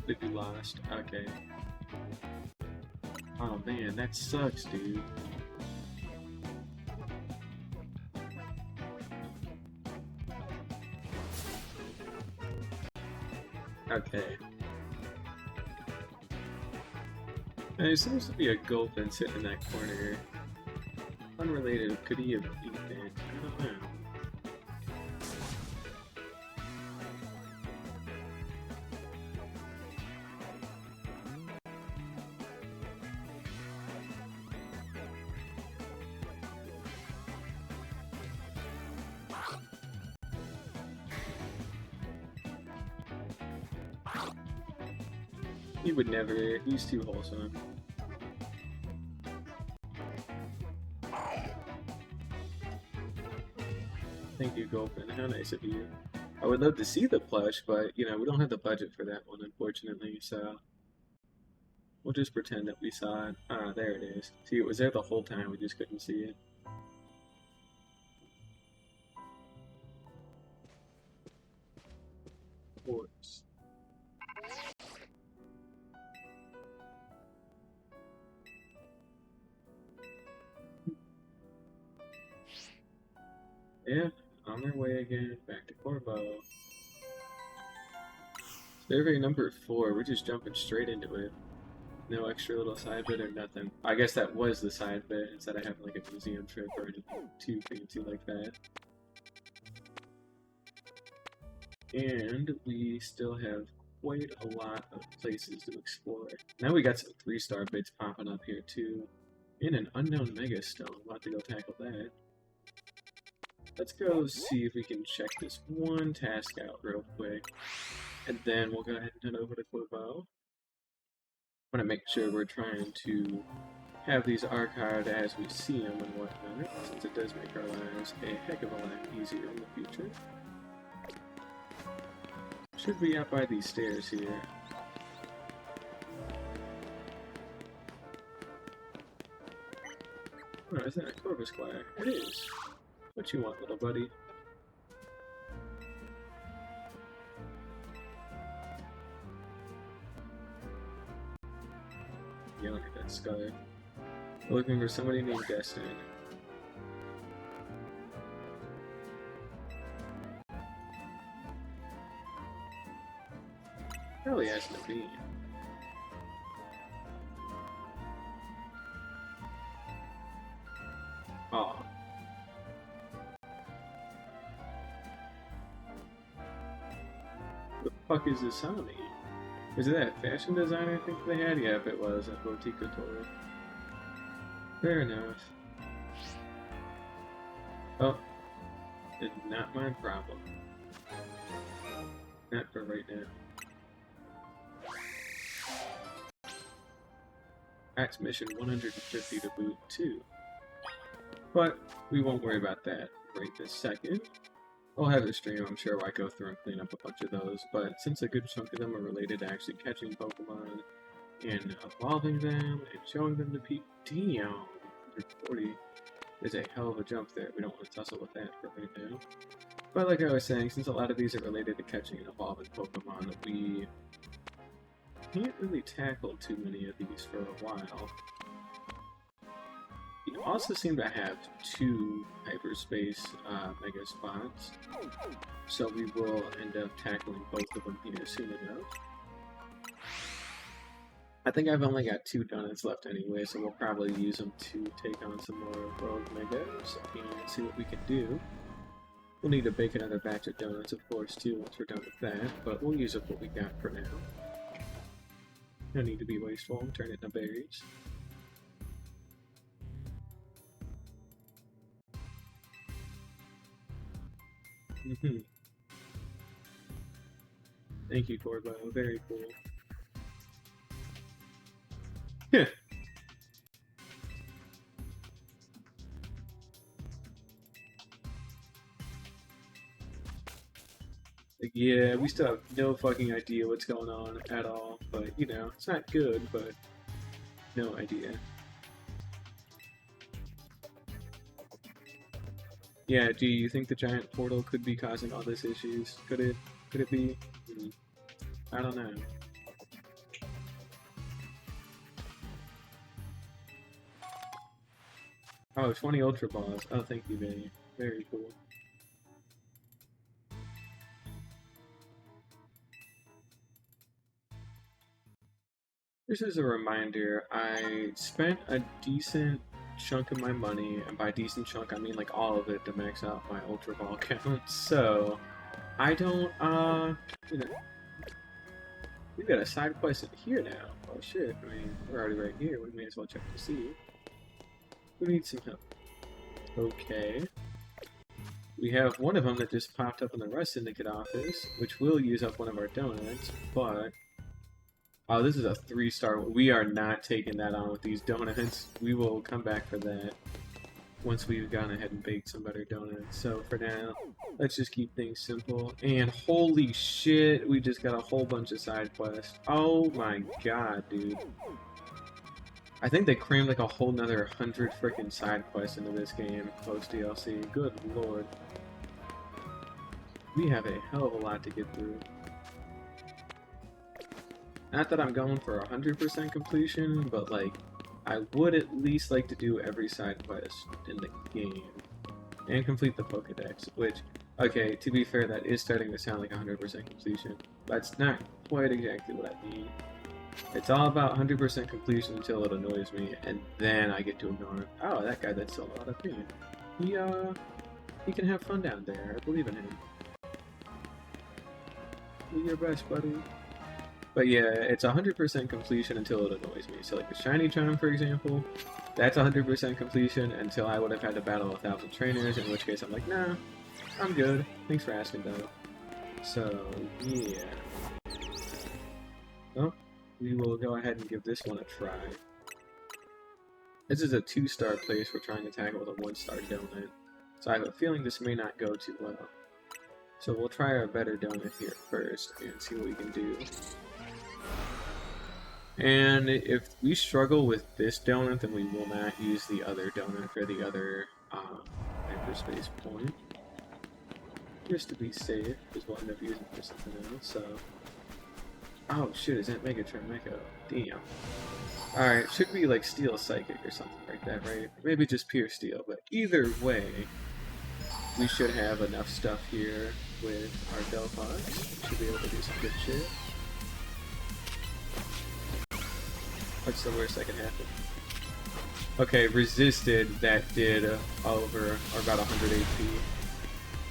Did you lost? Okay. Oh man, that sucks, dude. Okay. There seems to be a gulpin sitting in that corner. Unrelated, could he have eaten it? I don't know. He would never. He's too wholesome. Thank you, Gulpin. How nice of you. I would love to see the plush, but, you know, we don't have the budget for that one, unfortunately, so... We'll just pretend that we saw it. Ah, there it is. See, it was there the whole time, we just couldn't see it. Of course. Yeah, on their way again, back to Corvo. Survey number 4, we're just jumping straight into it. No extra little side bit or nothing. I guess that was the side bit, instead of having like a museum trip or anything too fancy like that. And we still have quite a lot of places to explore. Now we got some 3-star bits popping up here too. In an unknown mega stone. We'll have to go tackle that. Let's go see if we can check this one task out real quick. And then we'll go ahead and head over to Corvo. I want to make sure we're trying to have these archived as we see them and whatnot, since it does make our lives a heck of a lot easier in the future. Should be up by these stairs here. Oh, is that a Corvo Squire? It is. What you want, little buddy? Yelling at that scar. Looking for somebody named Destin. Probably has to be. Aw. The fuck is this Sony? Was it that fashion designer I think they had? Yeah, if it was, at Boutique Couture. Fair enough. Oh. It's not my problem. Not for right now. That's mission 150 to boot too. But we won't worry about that right this second. I'll have a stream, I'm sure, where I go through and clean up a bunch of those, but since a good chunk of them are related to actually catching Pokemon and evolving them and showing them to people, damn, 140 is a hell of a jump there. We don't want to tussle with that for right now. But like I was saying, since a lot of these are related to catching and evolving Pokemon, we can't really tackle too many of these for a while. also seem to have 2 hyperspace mega spots, so we will end up tackling both of them here soon enough. I think I've only got 2 donuts left anyway, so we'll probably use them to take on some more rogue megas and see what we can do. We'll need to bake another batch of donuts, of course, too, once we're done with that, but we'll use up what we got for now. No need to be wasteful and turn it into berries. Thank you, Corbo. Very cool. Yeah. Yeah, we still have no fucking idea what's going on at all, but, you know, it's not good, but no idea. Yeah, do you think the giant portal could be causing all these issues? Could it be? I don't know. Oh, 20 Ultra Balls. Oh, thank you, Vinny. Very cool. This is a reminder, I spent a decent chunk of my money, and by decent chunk I mean like all of it to max out my Ultra Ball count, so I don't, you know, we've got a side quest in here now. Oh shit, I mean, we're already right here, we may as well check to see. We need some help. Okay. We have one of them that just popped up in the Rust Syndicate office, which will use up one of our donuts, but... Oh, this is a 3-star. We are not taking that on with these donuts. We will come back for that once we've gone ahead and baked some better donuts. So for now, let's just keep things simple. And holy shit, we just got a whole bunch of side quests. Oh my god, dude. I think they crammed like a whole nother 100 freaking side quests into this game, post DLC. Good lord. We have a hell of a lot to get through. Not that I'm going for 100% completion, but like, I would at least like to do every side quest in the game. And complete the Pokedex, which, okay, to be fair, that is starting to sound like 100% completion. That's not quite exactly what I mean. It's all about 100% completion until it annoys me, and then I get to ignore it. Oh, that guy that's still out of pain. He can have fun down there. I believe in him. Do your best, buddy. But yeah, it's 100% completion until it annoys me. So like the Shiny Charm, for example, that's 100% completion until I would have had to battle 1,000 trainers, in which case I'm like, nah, I'm good. Thanks for asking, though. So, yeah. Oh, we will go ahead and give this one a try. This is a 2-star place we're trying to tackle with a 1-star donut. So I have a feeling this may not go too well. So we'll try our better donut here first and see what we can do. And if we struggle with this donut, then we will not use the other donut for the other hyperspace point. Just to be safe, because we'll end up using it for something else, so... Oh shit, is that Megatron Mecha? Damn. Alright, should be like Steel Psychic or something like that, right? Maybe just pure Steel, but either way, we should have enough stuff here with our Delphox. Should be able to do some good shit. What's the worst that can happen? Okay, resisted, that did over, or about 100 HP.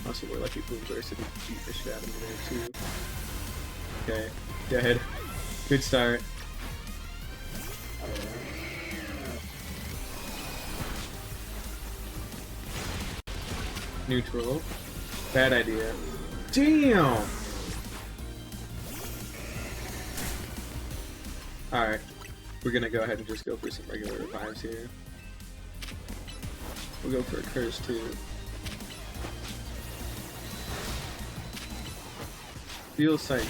Also, we're lucky Boom Burst didn't beat the shit out of me there, too. Okay, go ahead. Good start. Neutral. Bad idea. Damn! Alright. We're gonna go ahead and just go for some regular revives here. We'll go for a curse too. Steel Psychic.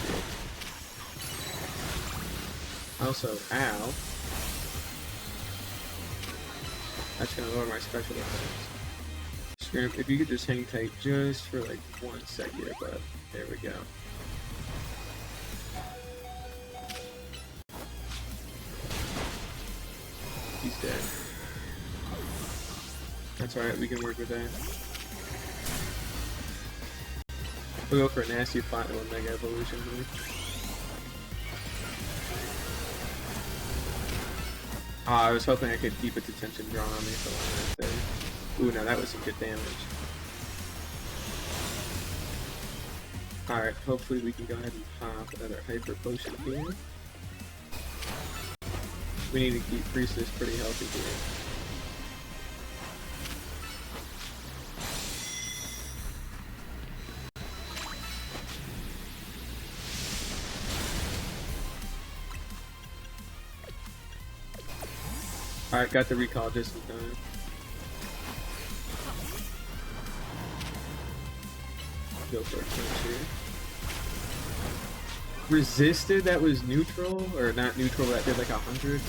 Also, ow. That's gonna lower my special defense. Scrimp, if you could just hang tight just for like 1 second, but there we go. He's dead. That's alright, we can work with that. We'll go for a nasty final Mega Evolution here. I was hoping I could keep its attention drawn on me for long enough there. Ooh, now that was some good damage. Alright, hopefully we can go ahead and pop another Hyper Potion here. We need to keep Priestess pretty healthy here. Alright, got the recall just in time. Go for a punch here. Resisted, that was neutral, or not neutral, that did like 100.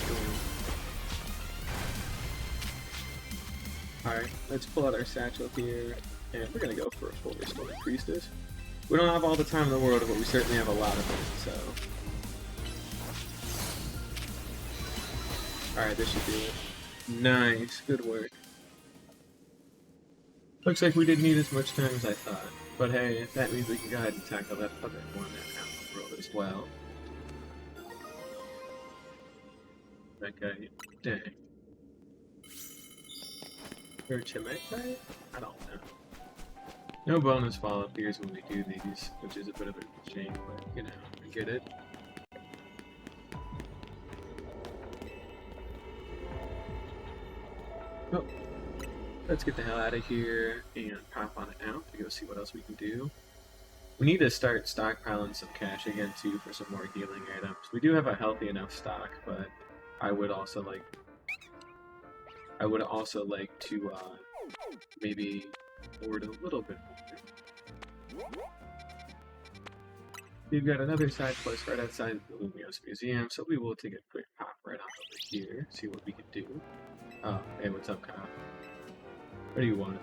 Alright, let's pull out our satchel here, and we're gonna go for a full restore Priestess. We don't have all the time in the world, but we certainly have a lot of it, so. Alright, this should do it. Nice, good work. Looks like we didn't need as much time as I thought. But hey, that means we can go ahead and tackle that other one out in the world as well. That guy, dang. Or Chimekai? I don't know. No bonus fall appears when we do these, which is a bit of a shame, but you know, I get it. Oh. Let's get the hell out of here and pop on it out to go see what else we can do. We need to start stockpiling some cash again too for some more healing items. We do have a healthy enough stock, but I would also like to maybe hoard a little bit more. We've got another side quest right outside the Lumiose Museum, so we will take a quick pop right on over here, see what we can do. Oh, hey, what's up, Kyle? What do you want?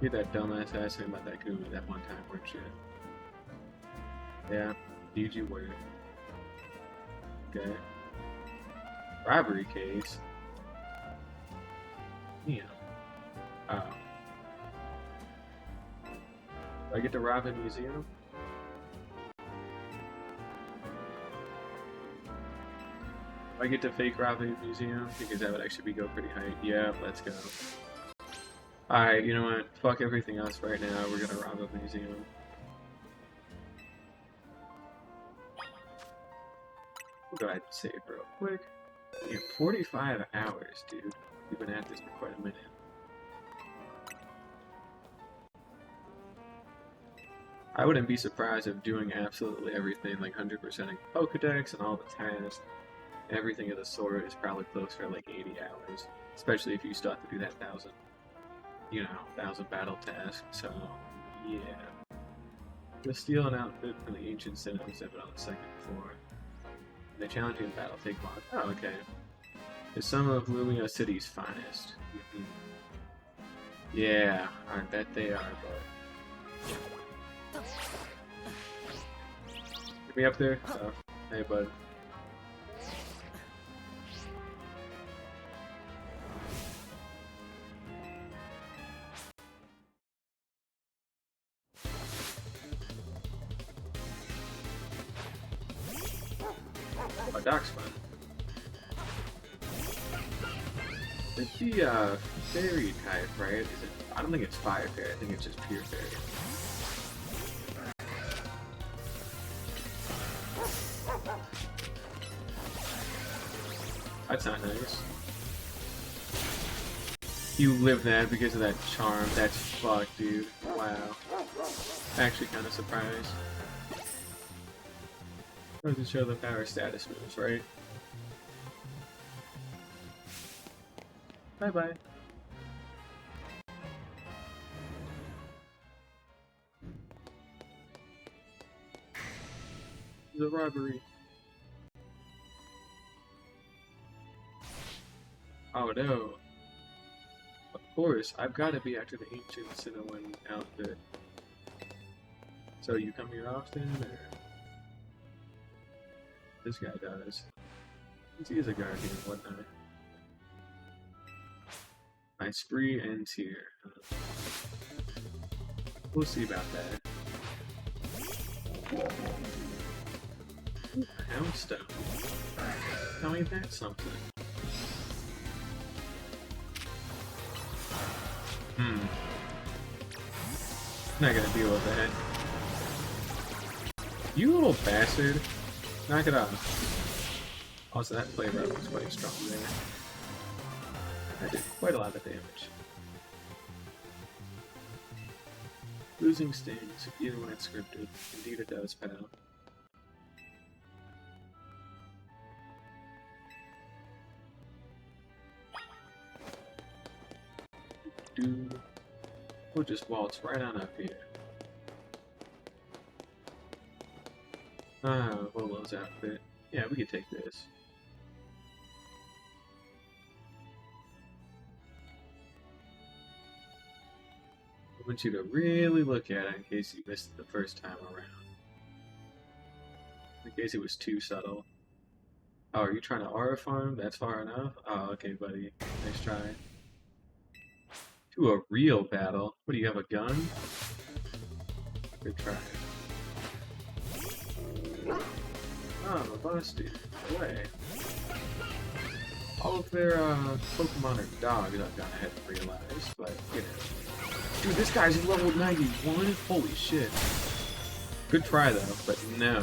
You're that dumbass ass saying about that Gumi that one time, weren't you? Yeah, indeed you were. Okay. Robbery case? Yeah. Oh. Do I get to rob a museum? I get to fake rob a museum because that would actually go pretty high. Yeah, let's go. Alright, you know what? Fuck everything else right now. We're gonna rob a museum. We'll go ahead and save real quick. Yeah, 45 hours, dude. We've been at this for quite a minute. I wouldn't be surprised if doing absolutely everything, like 100%ing Pokedex and all the tasks, everything of the sort is probably closer to like 80 hours. Especially if you still have to do that 1,000 battle task. So, yeah. The steal an outfit from the ancient Sinnoh exhibit on the second floor. They challenge you in battle, take mod. Oh, okay. It's some of Lumiose City's finest. Yeah, I bet they are, but... Get me up there? Oh, hey, bud. Oh, Doc's fun. It's the fairy type, right? Is it? I don't think it's fire fairy. I think it's just pure fairy. That's not nice. You live that because of that charm. That's fucked, dude. Wow. Actually, kind of surprised. Doesn't show the power status moves, right? Bye bye. The robbery. Oh no. Of course, I've got to be after the ancient Sinnoh outfit. So you come here often, or? This guy does. He is a guardian and whatnot. My spree ends here. We'll see about that. Houndstone. Tell me that's something. Not gonna deal with that. You little bastard. Knock it off. Also, that flavor was quite strong there. That did quite a lot of damage. Losing stings, even when it's scripted. Indeed it does, pal. We'll just waltz right on up here. Lolo's outfit. Yeah, we could take this. I want you to really look at it in case you missed it the first time around. In case it was too subtle. Oh, are you trying to aura farm? That's far enough? Oh, okay, buddy. Nice try. To a real battle? What, do you have a gun? Good try. Oh, busted. Away. All of their Pokemon are dogs, I've gone ahead and realized, but, you know. Dude, this guy's level 91? Holy shit. Good try, though, but no.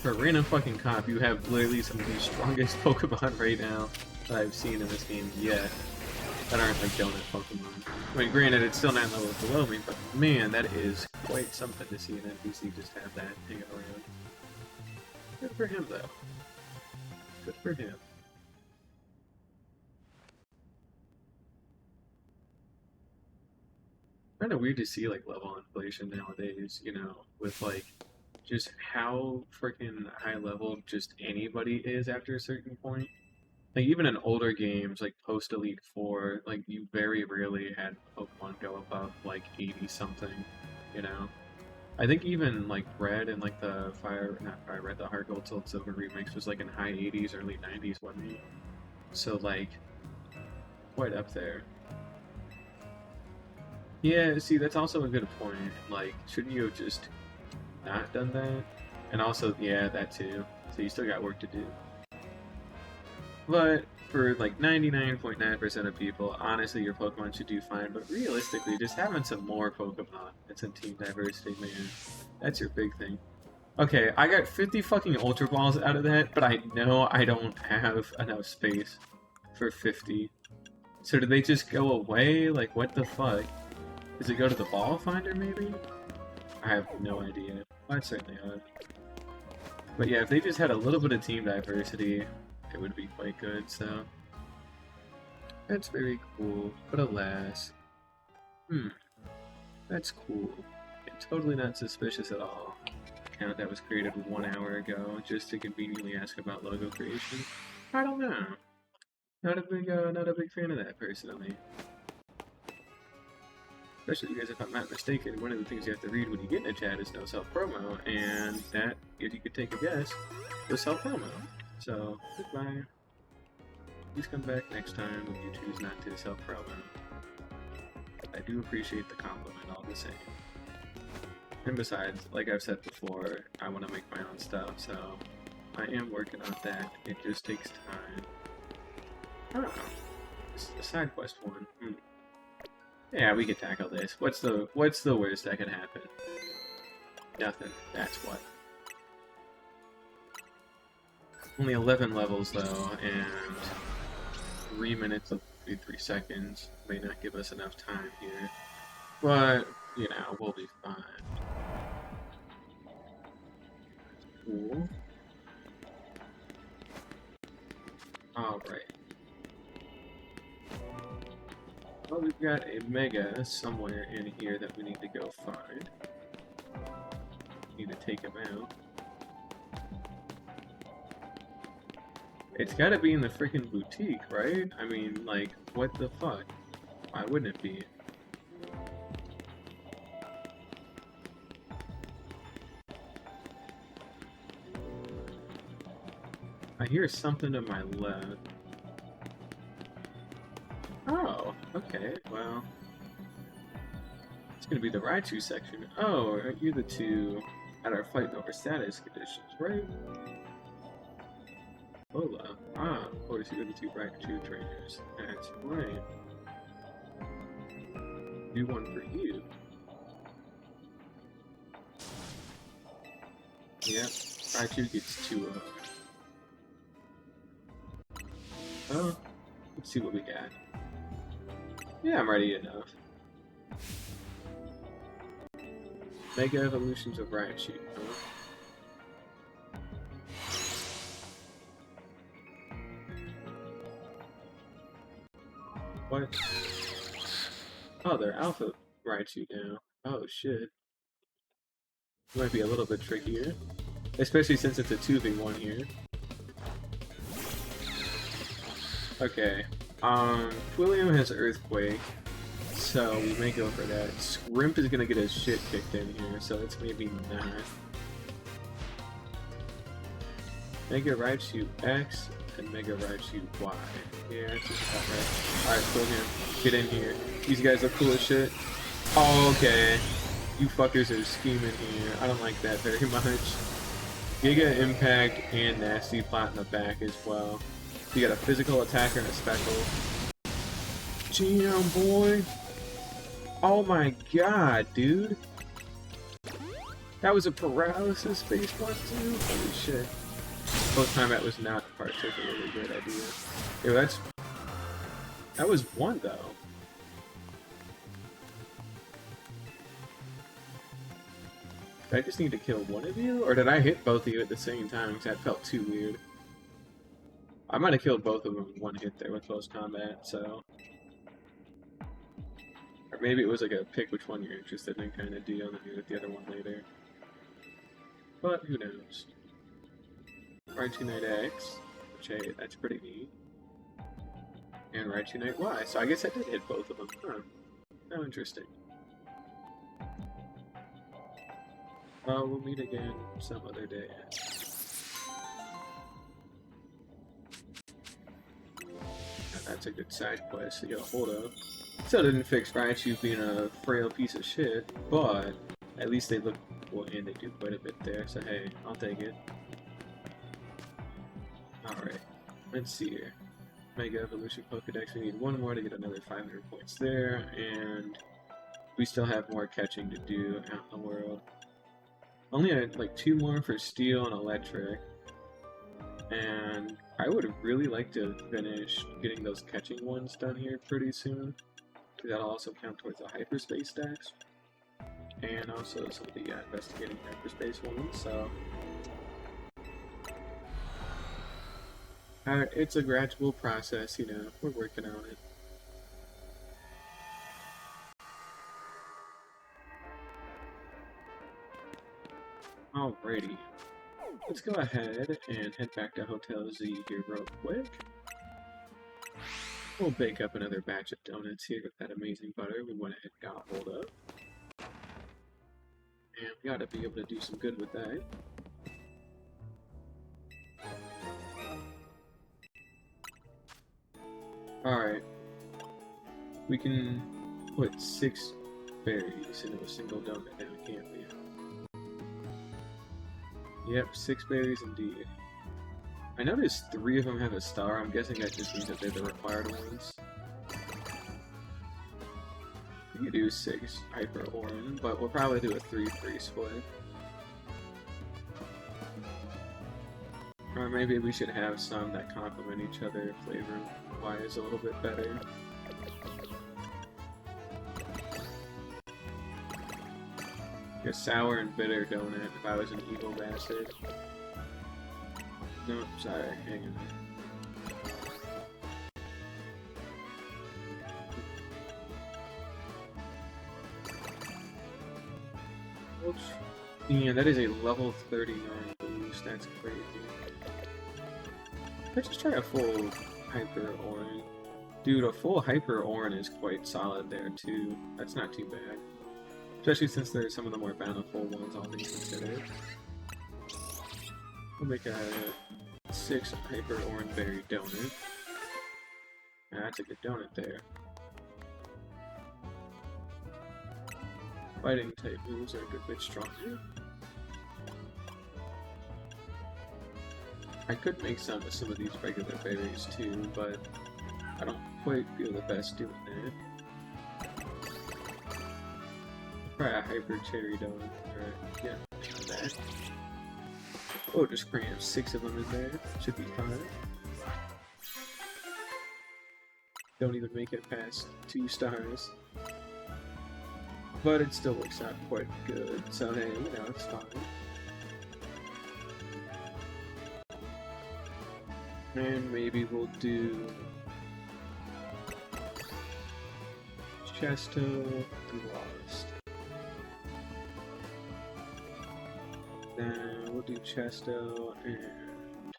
For a random fucking comp, you have literally some of the strongest Pokemon right now that I've seen in this game yet. That aren't like donut Pokemon. I mean, granted, it's still 9 levels below me, but man, that is quite something to see an NPC just have that hanging around. Good for him, though. Good for him. Kind of weird to see like level inflation nowadays, you know, with like just how freaking high level just anybody is after a certain point. Like even in older games, like post Elite Four, like you very rarely had Pokemon go above like 80 something, you know. I think even like Red and like the not Fire Red, the Heart Gold Soul Silver remix was like in high 80s, early 90s, wasn't it? So like quite up there. Yeah, see, that's also a good point. Like, shouldn't you have just not done that? And also, yeah, that too. So you still got work to do. But for like 99.9% of people, honestly, your Pokemon should do fine. But realistically, just having some more Pokemon and some team diversity, man, that's your big thing. Okay, I got 50 fucking Ultra Balls out of that, but I know I don't have enough space for 50. So do they just go away? Like, what the fuck? Does it go to the ball finder, maybe? I have no idea. Well, that's certainly odd. But yeah, if they just had a little bit of team diversity, it would be quite good, so... That's very cool, but alas... That's cool. And totally not suspicious at all. Account that was created 1 hour ago, just to conveniently ask about logo creation. I don't know. Not a big fan of that, personally. Especially because if I'm not mistaken, one of the things you have to read when you get in a chat is no self-promo, and that, if you could take a guess, was self-promo. So, goodbye. Please come back next time when you choose not to self-promo. I do appreciate the compliment all the same. And besides, like I've said before, I want to make my own stuff, so I am working on that. It just takes time. Oh, this is the side quest one. Yeah, we could tackle this. What's the worst that can happen? Nothing. That's what. Only 11 levels though, and 3 minutes and 53 seconds may not give us enough time here. But, you know, we'll be fine. Cool. Alright. Well, we've got a Mega somewhere in here that we need to go find. Need to take him out. It's gotta be in the freaking boutique, right? I mean, like, what the fuck? Why wouldn't it be? I hear something to my left. Oh! Okay, well, it's gonna be the Raichu section. Oh, aren't you the two at our fighting over status conditions, right? Hola. Ah, of course, you're the two Raichu trainers. That's right. Do one for you. Yep, Raichu gets two of them. Oh, let's see what we got. Yeah, I'm ready enough. Mega evolutions of Raichu, huh? What? Oh, they're Alpha Raichu now. Oh shit. Might be a little bit trickier. Especially since it's a 2v1 here. Okay. Twillium has Earthquake, so we may go for that. Scrimp is gonna get his shit kicked in here, so it's maybe not. Mega Raichu X and Mega Raichu Y. Yeah, that's just about right. Alright, Twillium, get in here. These guys look cool as shit. Oh, okay. You fuckers are scheming here. I don't like that very much. Giga Impact and Nasty Plot in the back as well. You got a physical attacker and a special. Damn, boy. Oh my god, dude. That was a paralysis phase 1 too? Holy shit. Close combat was not a particularly good idea. Yo, that was 1 though. Did I just need to kill one of you? Or did I hit both of you at the same time? Because that felt too weird. I might have killed both of them in 1 hit there with close combat, so... Or maybe it was like a pick which one you're interested in kind of deal, and then you hit the other one later. But who knows. Raichu Knight X, which, hey, that's pretty neat. And Raichu Knight Y, so I guess I did hit both of them. Huh. How interesting. Well, we'll meet again some other day. That's a good side quest to get a hold of. Still didn't fix Raichu being a frail piece of shit, but at least they look well, and they do quite a bit there, so hey, I'll take it. Alright, let's see here. Mega Evolution Pokedex, we need 1 more to get another 500 points there, and we still have more catching to do out in the world. Only had like 2 more for Steel and Electric, and I would really like to finish getting those catching ones done here pretty soon, because that'll also count towards the hyperspace stacks, and also some of the investigating hyperspace ones, so... it's a gradual process, you know, we're working on it. Alrighty. Let's go ahead and head back to Hotel Z here real quick. We'll bake up another batch of donuts here with that amazing butter we went ahead and got hold of. And we gotta be able to do some good with that. Alright. We can put 6 berries into a single donut now, can't we? Yep, 6 berries indeed. I noticed 3 of them have a star. I'm guessing that just means that they're the required ones. We could do 6 Hyper Orin, but we'll probably do a 3-3 split. Or maybe we should have some that complement each other flavor-wise a little bit better. A sour and bitter donut if I was an evil bastard. No, sorry, hang on. Oops. Yeah, that is a level 39 boost, that's crazy. Let's just try a full Hyper Orin. Dude, a full Hyper Orin is quite solid there too. That's not too bad. Especially since there are some of the more bountiful ones, all things considered. We'll make a 6 Hyper Orange Berry donut. That's a good donut there. fighting type moves are a good bit stronger. I could make some with some of these regular berries too, but I don't quite feel the best doing that. Try a hyper cherry donut, or yeah, that. Oh, just cram 6 of them in there. Should be fine. Don't even make it past 2 stars. But it still works out quite good, so hey, you know, it's fine. And maybe we'll do Chesto and Lost. Then we'll do Chesto and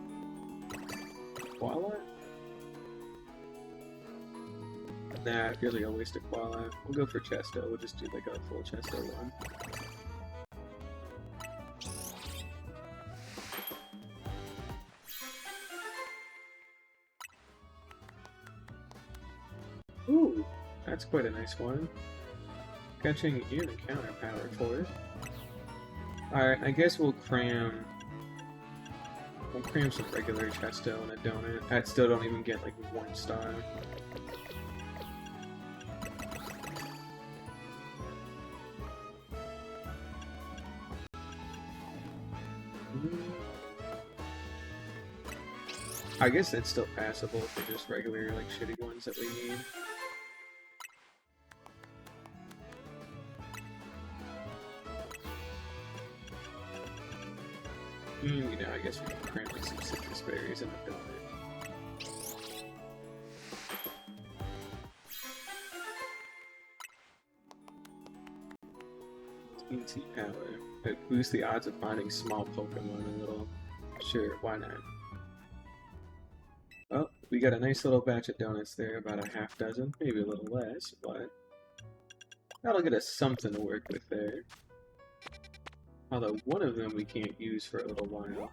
Koala? Nah, I feel like I wasted Koala. We'll go for Chesto. We'll just do like a full Chesto one. Ooh, that's quite a nice one. Catching and encounter power for it. Alright, I guess we'll cram some regular Chesto and a donut. I still don't even get like 1 star. I guess it's still passable for just regular, like, shitty ones that we need. You know, I guess we can cram with some citrus berries in the donut. ET power. It boosts the odds of finding small Pokemon a little. Sure, why not? Oh, we got a nice little batch of donuts there, about a half dozen, maybe a little less, but that'll get us something to work with there. Although one of them we can't use for a little while.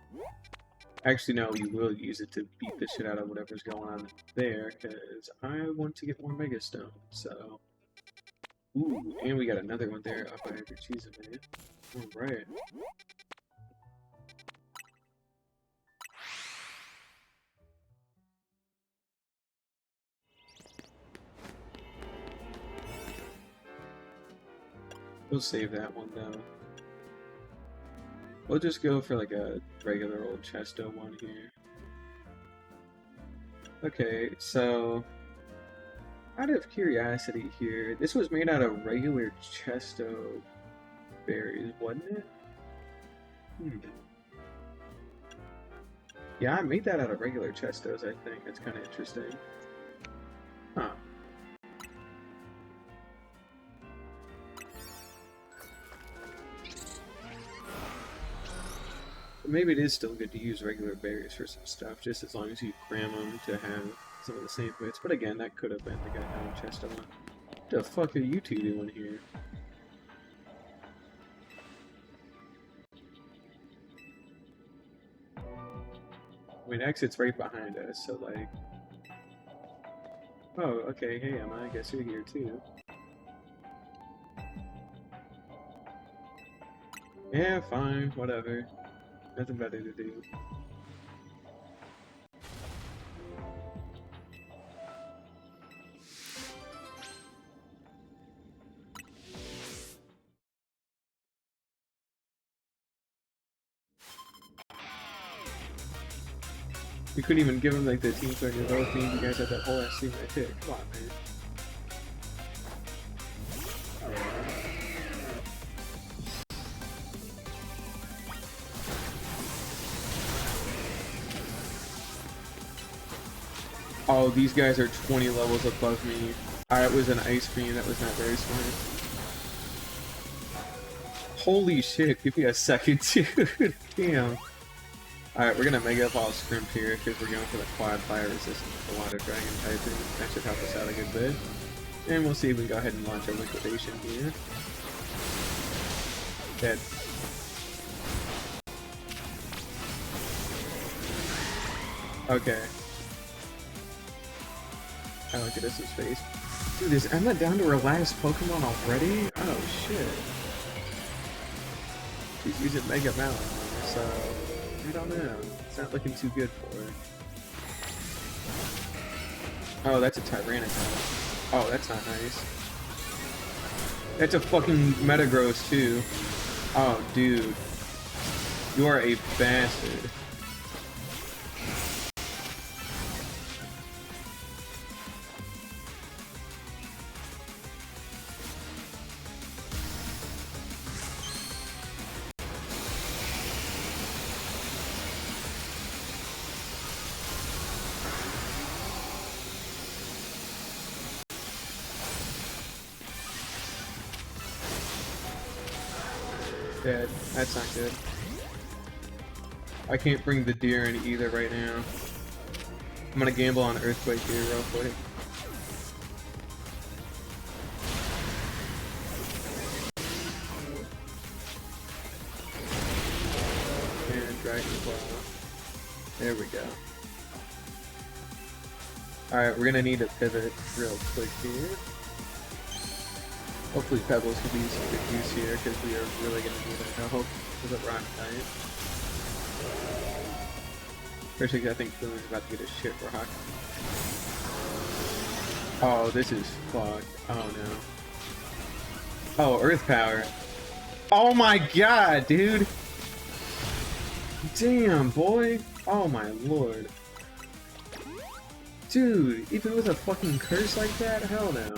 Actually, no, we will use it to beat the shit out of whatever's going on there, because I want to get more Mega Stone, so... Ooh, and we got another one there up by every cheese of it. Alright. We'll save that one though. We'll just go for like a regular old Chesto one here. Okay, so out of curiosity here, this was made out of regular Chesto berries, wasn't it? Yeah, I made that out of regular Chestos, I think. That's kind of interesting. Huh. Maybe it is still good to use regular berries for some stuff, just as long as you cram them to have some of the same bits. But again, that could have been the goddamn Chesto one. What the fuck are you two doing here? I mean, exit's right behind us, so like... Oh, okay, hey Emma, I guess you're here too. Yeah, fine, whatever. Nothing better to do. You couldn't even give him like the team for your little team. You guys had that whole ass team right there. Come on, man. Oh, these guys are 20 levels above me. It was an ice beam. That was not very smart. Holy shit, give me a second, dude. Damn. Alright, we're gonna Mega Evolve Scrimp here because we're going for the quad fire resistance with the Water Dragon typing. That should help us out a good bit. And we'll see if we can go ahead and launch our liquidation here. Dead. Okay. I look at this face. Dude, is Emma down to her last Pokemon already? Oh shit. She's using Mega Mount, so I don't know. It's not looking too good for her. Oh, that's a Tyranitar. Oh, that's not nice. That's a fucking Metagross too. Oh, dude. You are a bastard. Dead. That's not good. I can't bring the deer in either right now. I'm gonna gamble on Earthquake here real quick. And Dragon Claw. There we go. Alright, we're gonna need to pivot real quick here. Hopefully Pebbles can be some good use here, because we are really gonna need it. I hope with a Rock Knight. Especially I think Boone's about to get a shit rock. Oh, this is fucked. Oh no. Oh, Earth Power. Oh my god, dude! Damn, boy! Oh my lord. Dude, even with a fucking curse like that? Hell no.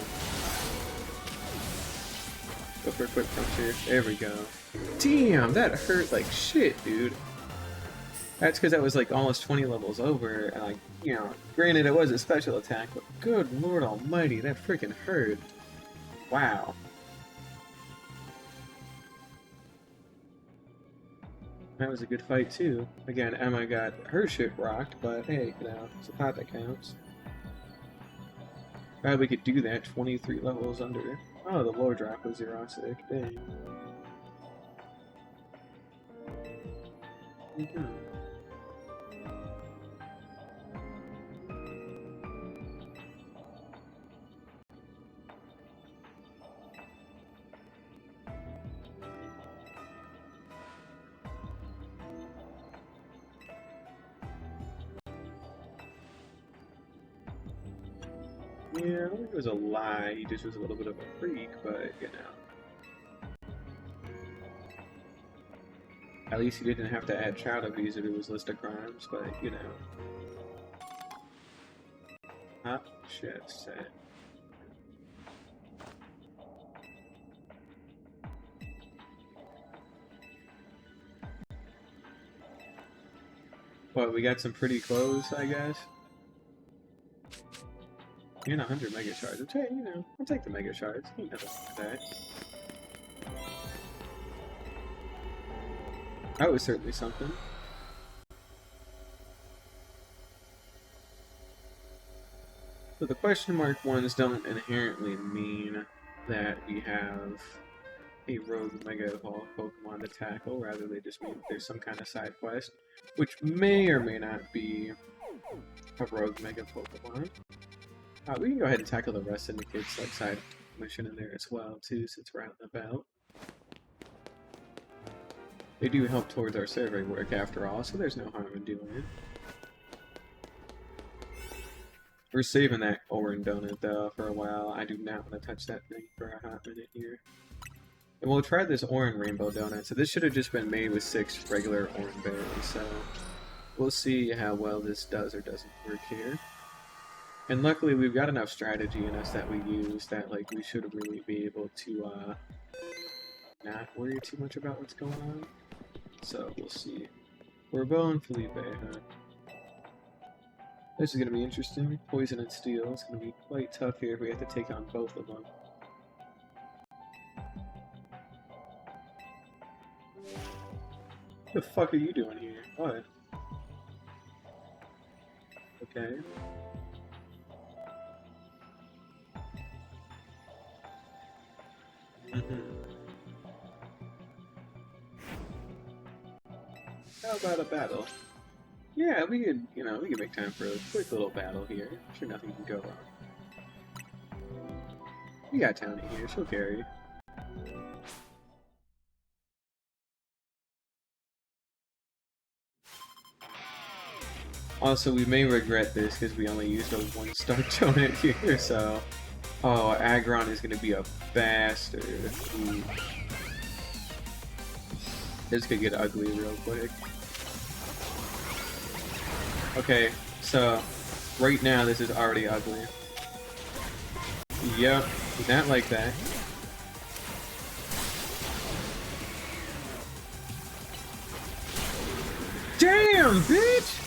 Go for a quick frontier. There we go. Damn, that hurt like shit, dude. That's because I was like almost 20 levels over, and like, you know, granted it was a special attack, but good lord almighty, that freaking hurt. Wow. That was a good fight too. Again, Emma got her shit rocked, but hey, you know, it's a pot that counts. Glad we could do that 23 levels under. Oh, the lore drop was Xerosic. Dang. Yeah, I don't think it was a lie, he just was a little bit of a freak, but, you know. At least he didn't have to add child abuse to his list of crimes, but, you know. Ah, shit, sad. Well, we got some pretty clothes, I guess. And 100 Mega Shards. Okay, you know, I'll take the Mega Shards. Ain't nothing like that. That was certainly something. So the question mark ones don't inherently mean that we have a rogue Mega Evolved Pokemon to tackle, rather they just mean that there's some kind of side quest, which may or may not be a rogue Mega Pokemon. We can go ahead and tackle the rest of the kids' like side mission in there as well, too, since we're out and about. They do help towards our survey work after all, so there's no harm in doing it. We're saving that Oran Donut, though, for a while. I do not want to touch that thing for a hot minute here. And we'll try this Oran Rainbow Donut. So this should have just been made with 6 regular Oran berries, so we'll see how well this does or doesn't work here. And luckily we've got enough strategy in us that we use that like we should really be able to not worry too much about what's going on. So we'll see. Orbo and Felipe, huh? This is going to be interesting. Poison and Steel is going to be quite tough here if we have to take on both of them. What the fuck are you doing here? What? Okay. How about a battle? Yeah, we could, you know, we could make time for a quick little battle here. I'm sure nothing can go wrong. We got Townie here, she'll carry. Also, we may regret this because we only used a 1-star donut here, so... Oh, Aggron is gonna be a bastard. Ooh. This could get ugly real quick. Okay, so... Right now, this is already ugly. Yep, not like that. Damn, bitch!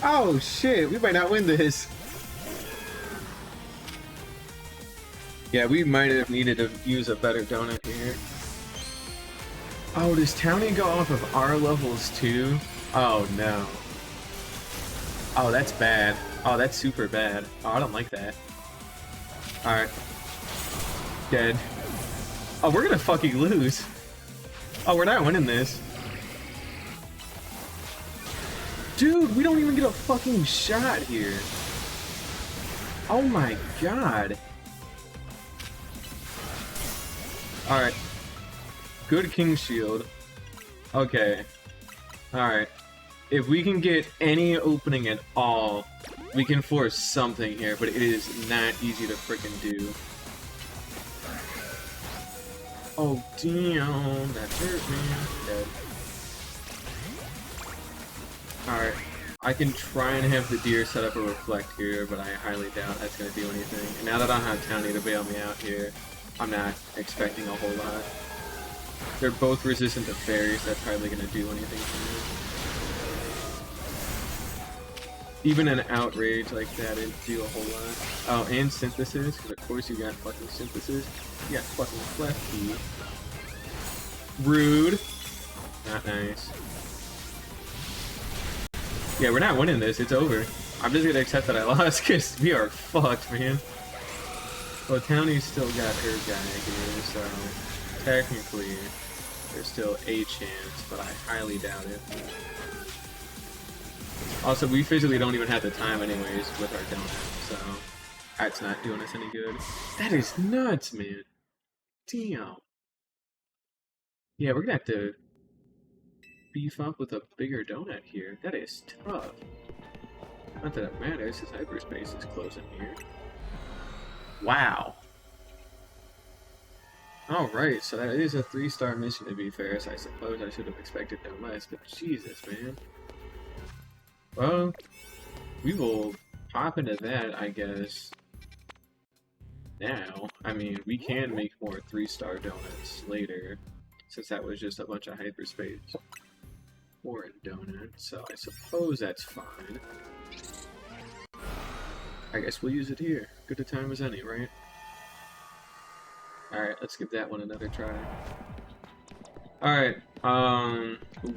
Oh shit, we might not win this. Yeah, we might have needed to use a better donut here. Oh, does Townie go off of our levels too? Oh no. Oh, that's bad. Oh, that's super bad. Oh, I don't like that. Alright. Dead. Oh, we're gonna fucking lose. Oh, we're not winning this. Dude, we don't even get a fucking shot here. Oh my god. Alright. Good King Shield. Okay. Alright. If we can get any opening at all, we can force something here, but it is not easy to frickin' do. Oh damn, that hurt me. Dead. Alright, I can try and have the deer set up a reflect here, but I highly doubt that's going to do anything. And now that I don't have Townie to bail me out here, I'm not expecting a whole lot. They're both resistant to fairies, that's hardly going to do anything for me. Even an outrage like that didn't do a whole lot. Oh, and synthesis, because of course you got fucking synthesis. You got fucking Flesky. Rude. Not nice. Yeah, we're not winning this, it's over. I'm just gonna accept that I lost, because we are fucked, man. Well, Townie's still got her guy here, so technically there's still a chance, but I highly doubt it. Also, we physically don't even have the time anyways with our donut, so that's not doing us any good. That is nuts, man. Damn. Yeah, we're gonna have to beef up with a bigger donut here. That is tough. Not that it matters, since hyperspace is closing here. Wow. Alright, so that is a 3-star mission to be fair, so I suppose I should have expected no less, but Jesus, man. Well, we will hop into that, I guess, now. I mean, we can make more 3-star donuts later, since that was just a bunch of hyperspace foreign donuts, so I suppose that's fine. I guess we'll use it here. Good a time as any, right? Alright, let's give that one another try. Alright,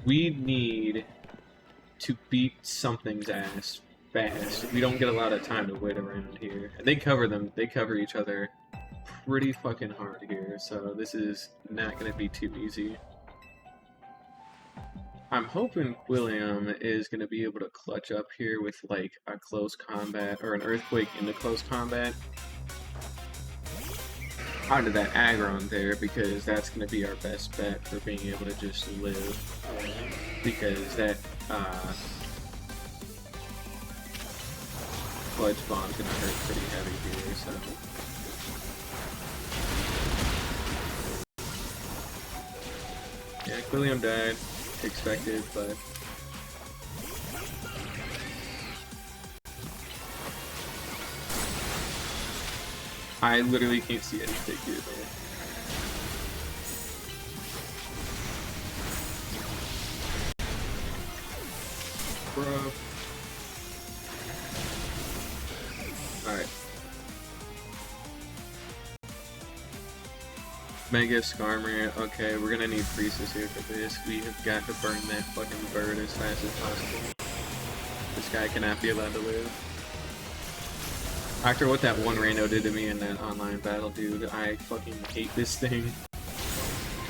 we need to beat something's ass fast. We don't get a lot of time to wait around here. And they cover each other pretty fucking hard here, so this is not gonna be too easy. I'm hoping William is gonna be able to clutch up here with like a close combat, or an earthquake into close combat onto that Aggron there, because that's gonna be our best bet for being able to just live. Because that Fudge Bomb's gonna hurt pretty heavy here, so. Yeah, Quilliam died. Expected, but. I literally can't see anything here, man. Bro. Alright. Mega Skarmory. Okay, we're gonna need Priestess here for this. We have got to burn that fucking bird as fast as possible. This guy cannot be allowed to live. After what that one Reno did to me in that online battle, dude, I fucking hate this thing.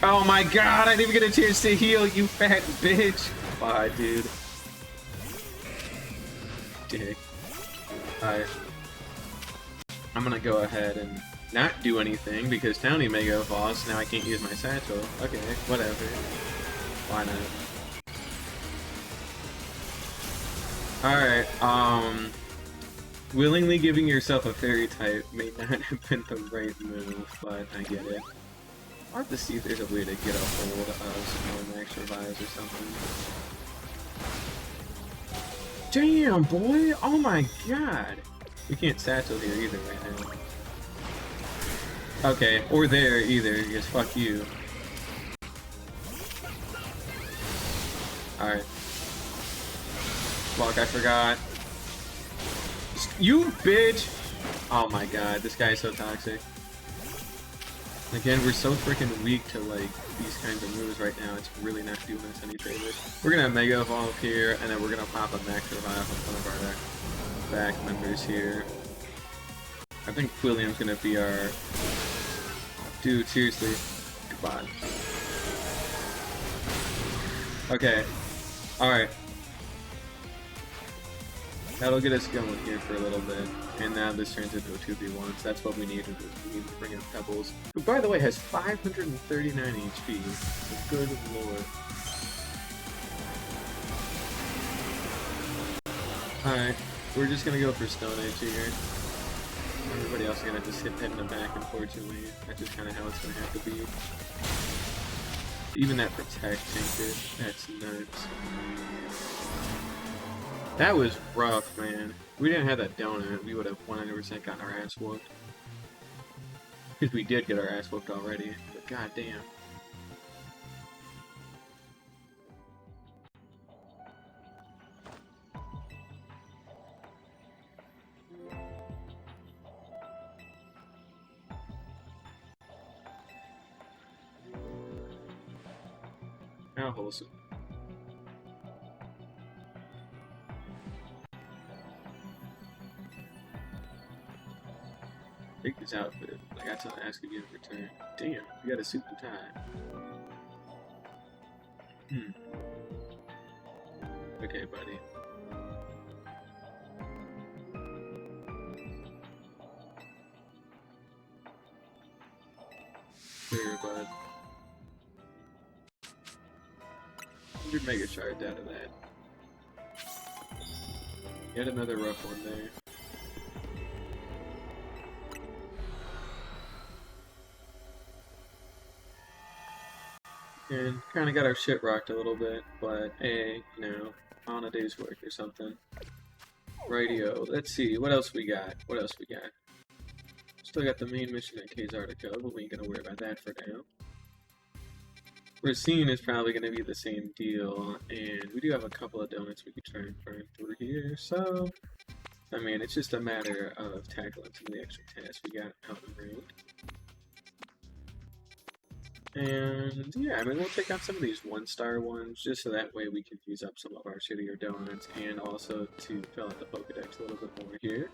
Oh my god, I didn't even get a chance to heal, you fat bitch! Bye, dude. Dick. Alright. I'm gonna go ahead and not do anything because Townie may go boss. Now I can't use my satchel. Okay, whatever. Why not? Alright, willingly giving yourself a fairy type may not have been the right move, but I get it. I'll have to see if there's a way to get a hold of some more max revives or something. Damn, boy! Oh my god! We can't satchel here either right now. Okay, or there either, because fuck you. Alright. Fuck, I forgot. You bitch! Oh my god, this guy is so toxic. Again, we're so freaking weak to like these kinds of moves right now, it's really not doing us any favors. We're gonna Mega Evolve here, and then we're gonna pop a Max Revive on one of our back members here. I think Quilliam's gonna be our... Dude, seriously. Goodbye. Okay. Alright. That'll get us going here for a little bit. And now this turns into a 2v1, so that's what we needed. We need to bring in Pebbles. Who, by the way, has 539 HP. So good lord. Alright, we're just gonna go for Stone Edge here. Everybody else is gonna just hit in the back, unfortunately. That's just kinda how it's gonna have to be. Even that Protect tanked it. That's nuts. That was rough, man. If we didn't have that donut, we would have 100% gotten our ass whooped. Because we did get our ass whooped already, but goddamn. How wholesome. Take this outfit. I got something to ask you in return. Damn, you got a suit and tie. Okay, buddy. Clear, bud. 100 Mega Shards out of that. Yet another rough one there. And kind of got our shit rocked a little bit, but hey, you know, on a day's work or something. Rightio, let's see, what else we got? What else we got? Still got the main mission in Kazartico, but we ain't gonna worry about that for now. Racine is probably gonna be the same deal, and we do have a couple of donuts we could try and burn through here, so... I mean, it's just a matter of tackling some of the extra tasks we got out in the road. And yeah, I mean, we'll take out some of these 1-star ones just so that way we can use up some of our shittier donuts and also to fill out the Pokedex a little bit more here,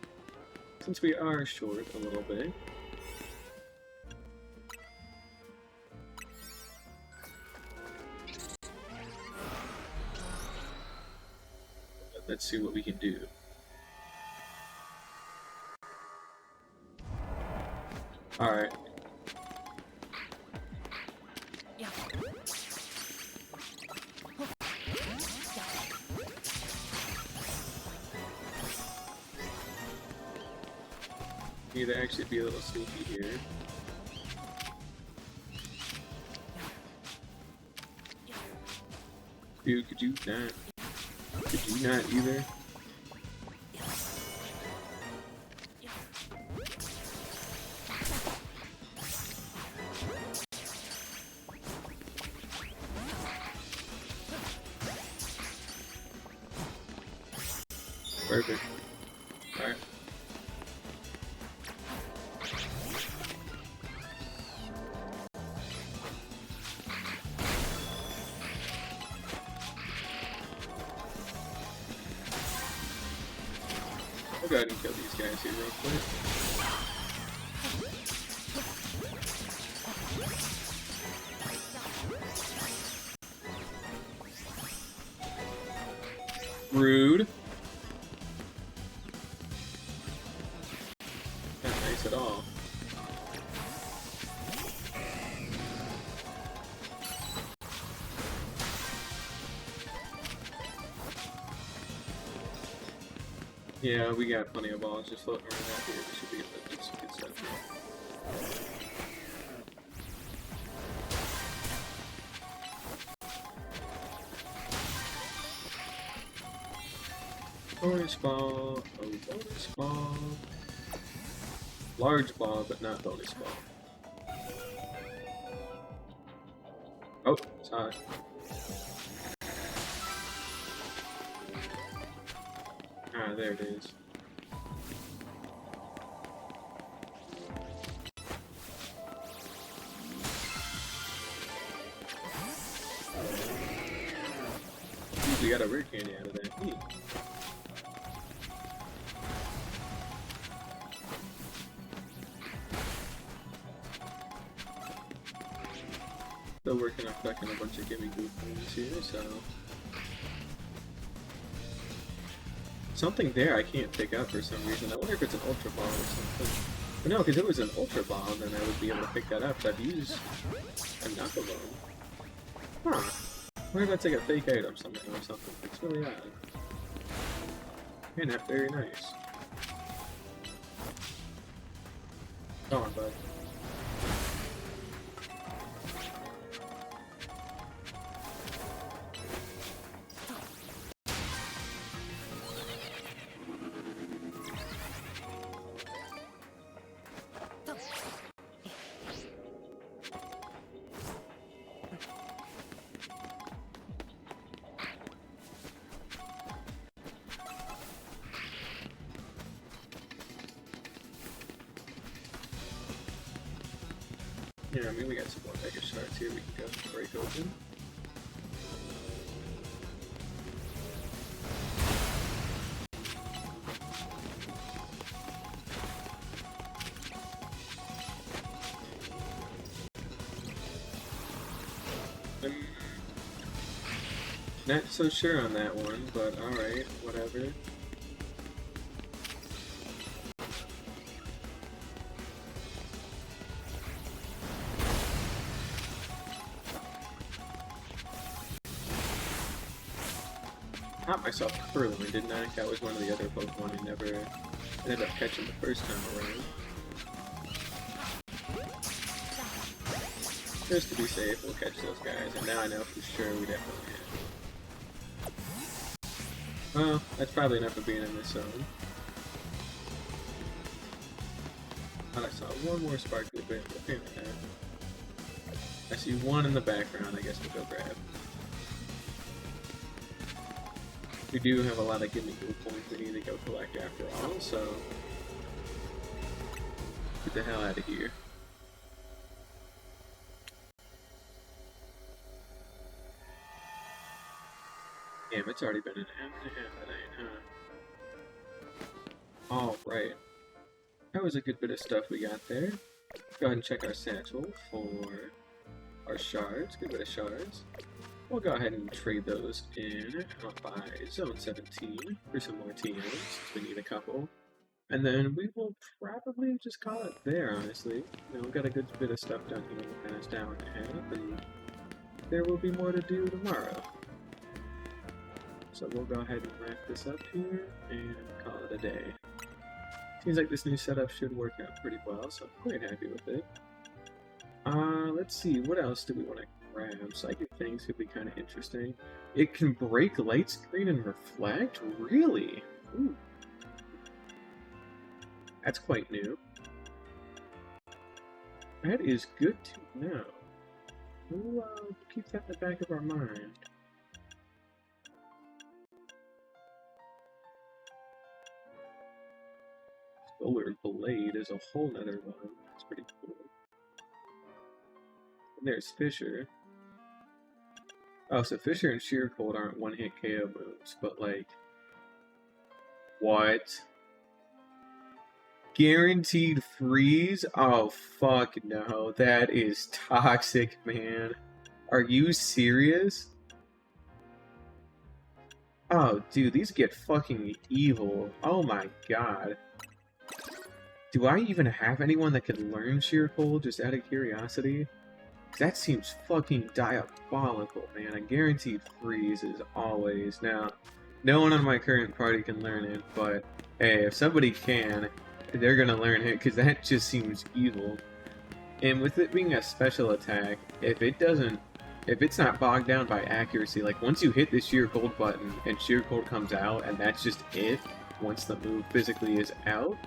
since we are short a little bit. Let's see what we can do. Alright. Need to actually be a little sneaky here. Dude, could you not? Could you not either? Perfect. Alright. I'll go ahead and kill these guys here real quick. Rude. Not nice at all. Yeah, we got plenty of balls just floating around out here. We should be able to do some good stuff here. Bonus ball, oh bonus ball. Large ball, but not bonus ball. Oh, saw it. Ah, there it is. Ooh, we got a rare candy out of that. Neat. Still working on collecting a bunch of gimme goo things here, so... Something there I can't pick up for some reason. I wonder if it's an Ultra Ball or something. But no, because if it was an Ultra Ball, then I would be able to pick that up. But I'd use a Knuckle Bone. Huh. I wonder if that's like a fake item something or something. It's really odd. And that's very nice. Come on, bud. Yeah, I mean, we got some more Mega Shards here we can go break open. I'm not so sure on that one, but alright, whatever. Caught myself curling, didn't I? That was one of the other Pokemon I never ended up catching the first time around. Just to be safe, we'll catch those guys, and now I know for sure we definitely have. Well, that's probably enough of being in this zone. Thought I saw one more sparkly bit, but apparently not. I see one in the background, I guess we'll go grab. We do have a lot of gimme goo points we need to go collect after all, so get the hell out of here. Damn, it's already been an hour and a half that I ain't, huh? Alright. That was a good bit of stuff we got there. Go ahead and check our satchel for our shards. Good bit of shards. We'll go ahead and trade those in. I'll buy Zone 17 for some more TMs, since we need a couple. And then we will probably just call it there, honestly. You know, we've got a good bit of stuff done here in the past hour and a half, and there will be more to do tomorrow. So we'll go ahead and wrap this up here and call it a day. Seems like this new setup should work out pretty well, so I'm quite happy with it. Let's see, what else do we want to grab? Psychic things could be kind of interesting. It can break light screen and reflect? Really? Ooh. That's quite new. That is good to know. We'll keep that in the back of our mind. Solar Blade is a whole nother one. That's pretty cool. And there's Fisher. Oh, so Fisher and Sheer Cold aren't one-hit KO moves, but like... What? Guaranteed freeze? Oh, fuck no. That is toxic, man. Are you serious? Oh, dude, these get fucking evil. Oh my god. Do I even have anyone that could learn Sheer Cold, just out of curiosity? That seems fucking diabolical, man. A guaranteed freeze is always... Now, no one on my current party can learn it, but Hey, if somebody can, they're gonna learn it, because that just seems evil. And with it being a special attack, if it's not bogged down by accuracy, like once you hit the sheer cold button and sheer cold comes out, and that's just it, once the move physically is out,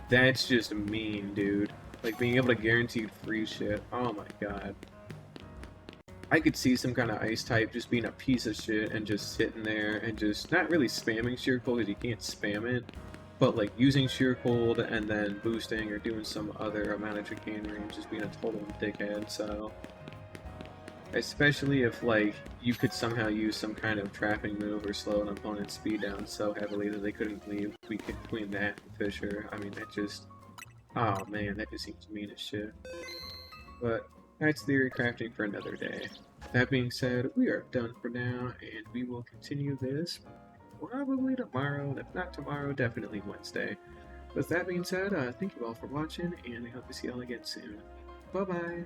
that's just mean, dude. Like being able to guarantee free shit, oh my god. I could see some kind of ice type just being a piece of shit and just sitting there and just not really spamming sheer cold because you can't spam it, but like using sheer cold and then boosting or doing some other amount of chicanery and just being a total dickhead. So especially if like you could somehow use some kind of trapping move or slow an opponent's speed down so heavily that they couldn't leave between that and Fisher. I mean that just, oh man, that just seems mean as shit. But that's theory crafting for another day. That being said, we are done for now, and we will continue this probably tomorrow, and if not tomorrow, definitely Wednesday. With that being said, thank you all for watching, and I hope to see you all again soon. Bye-bye!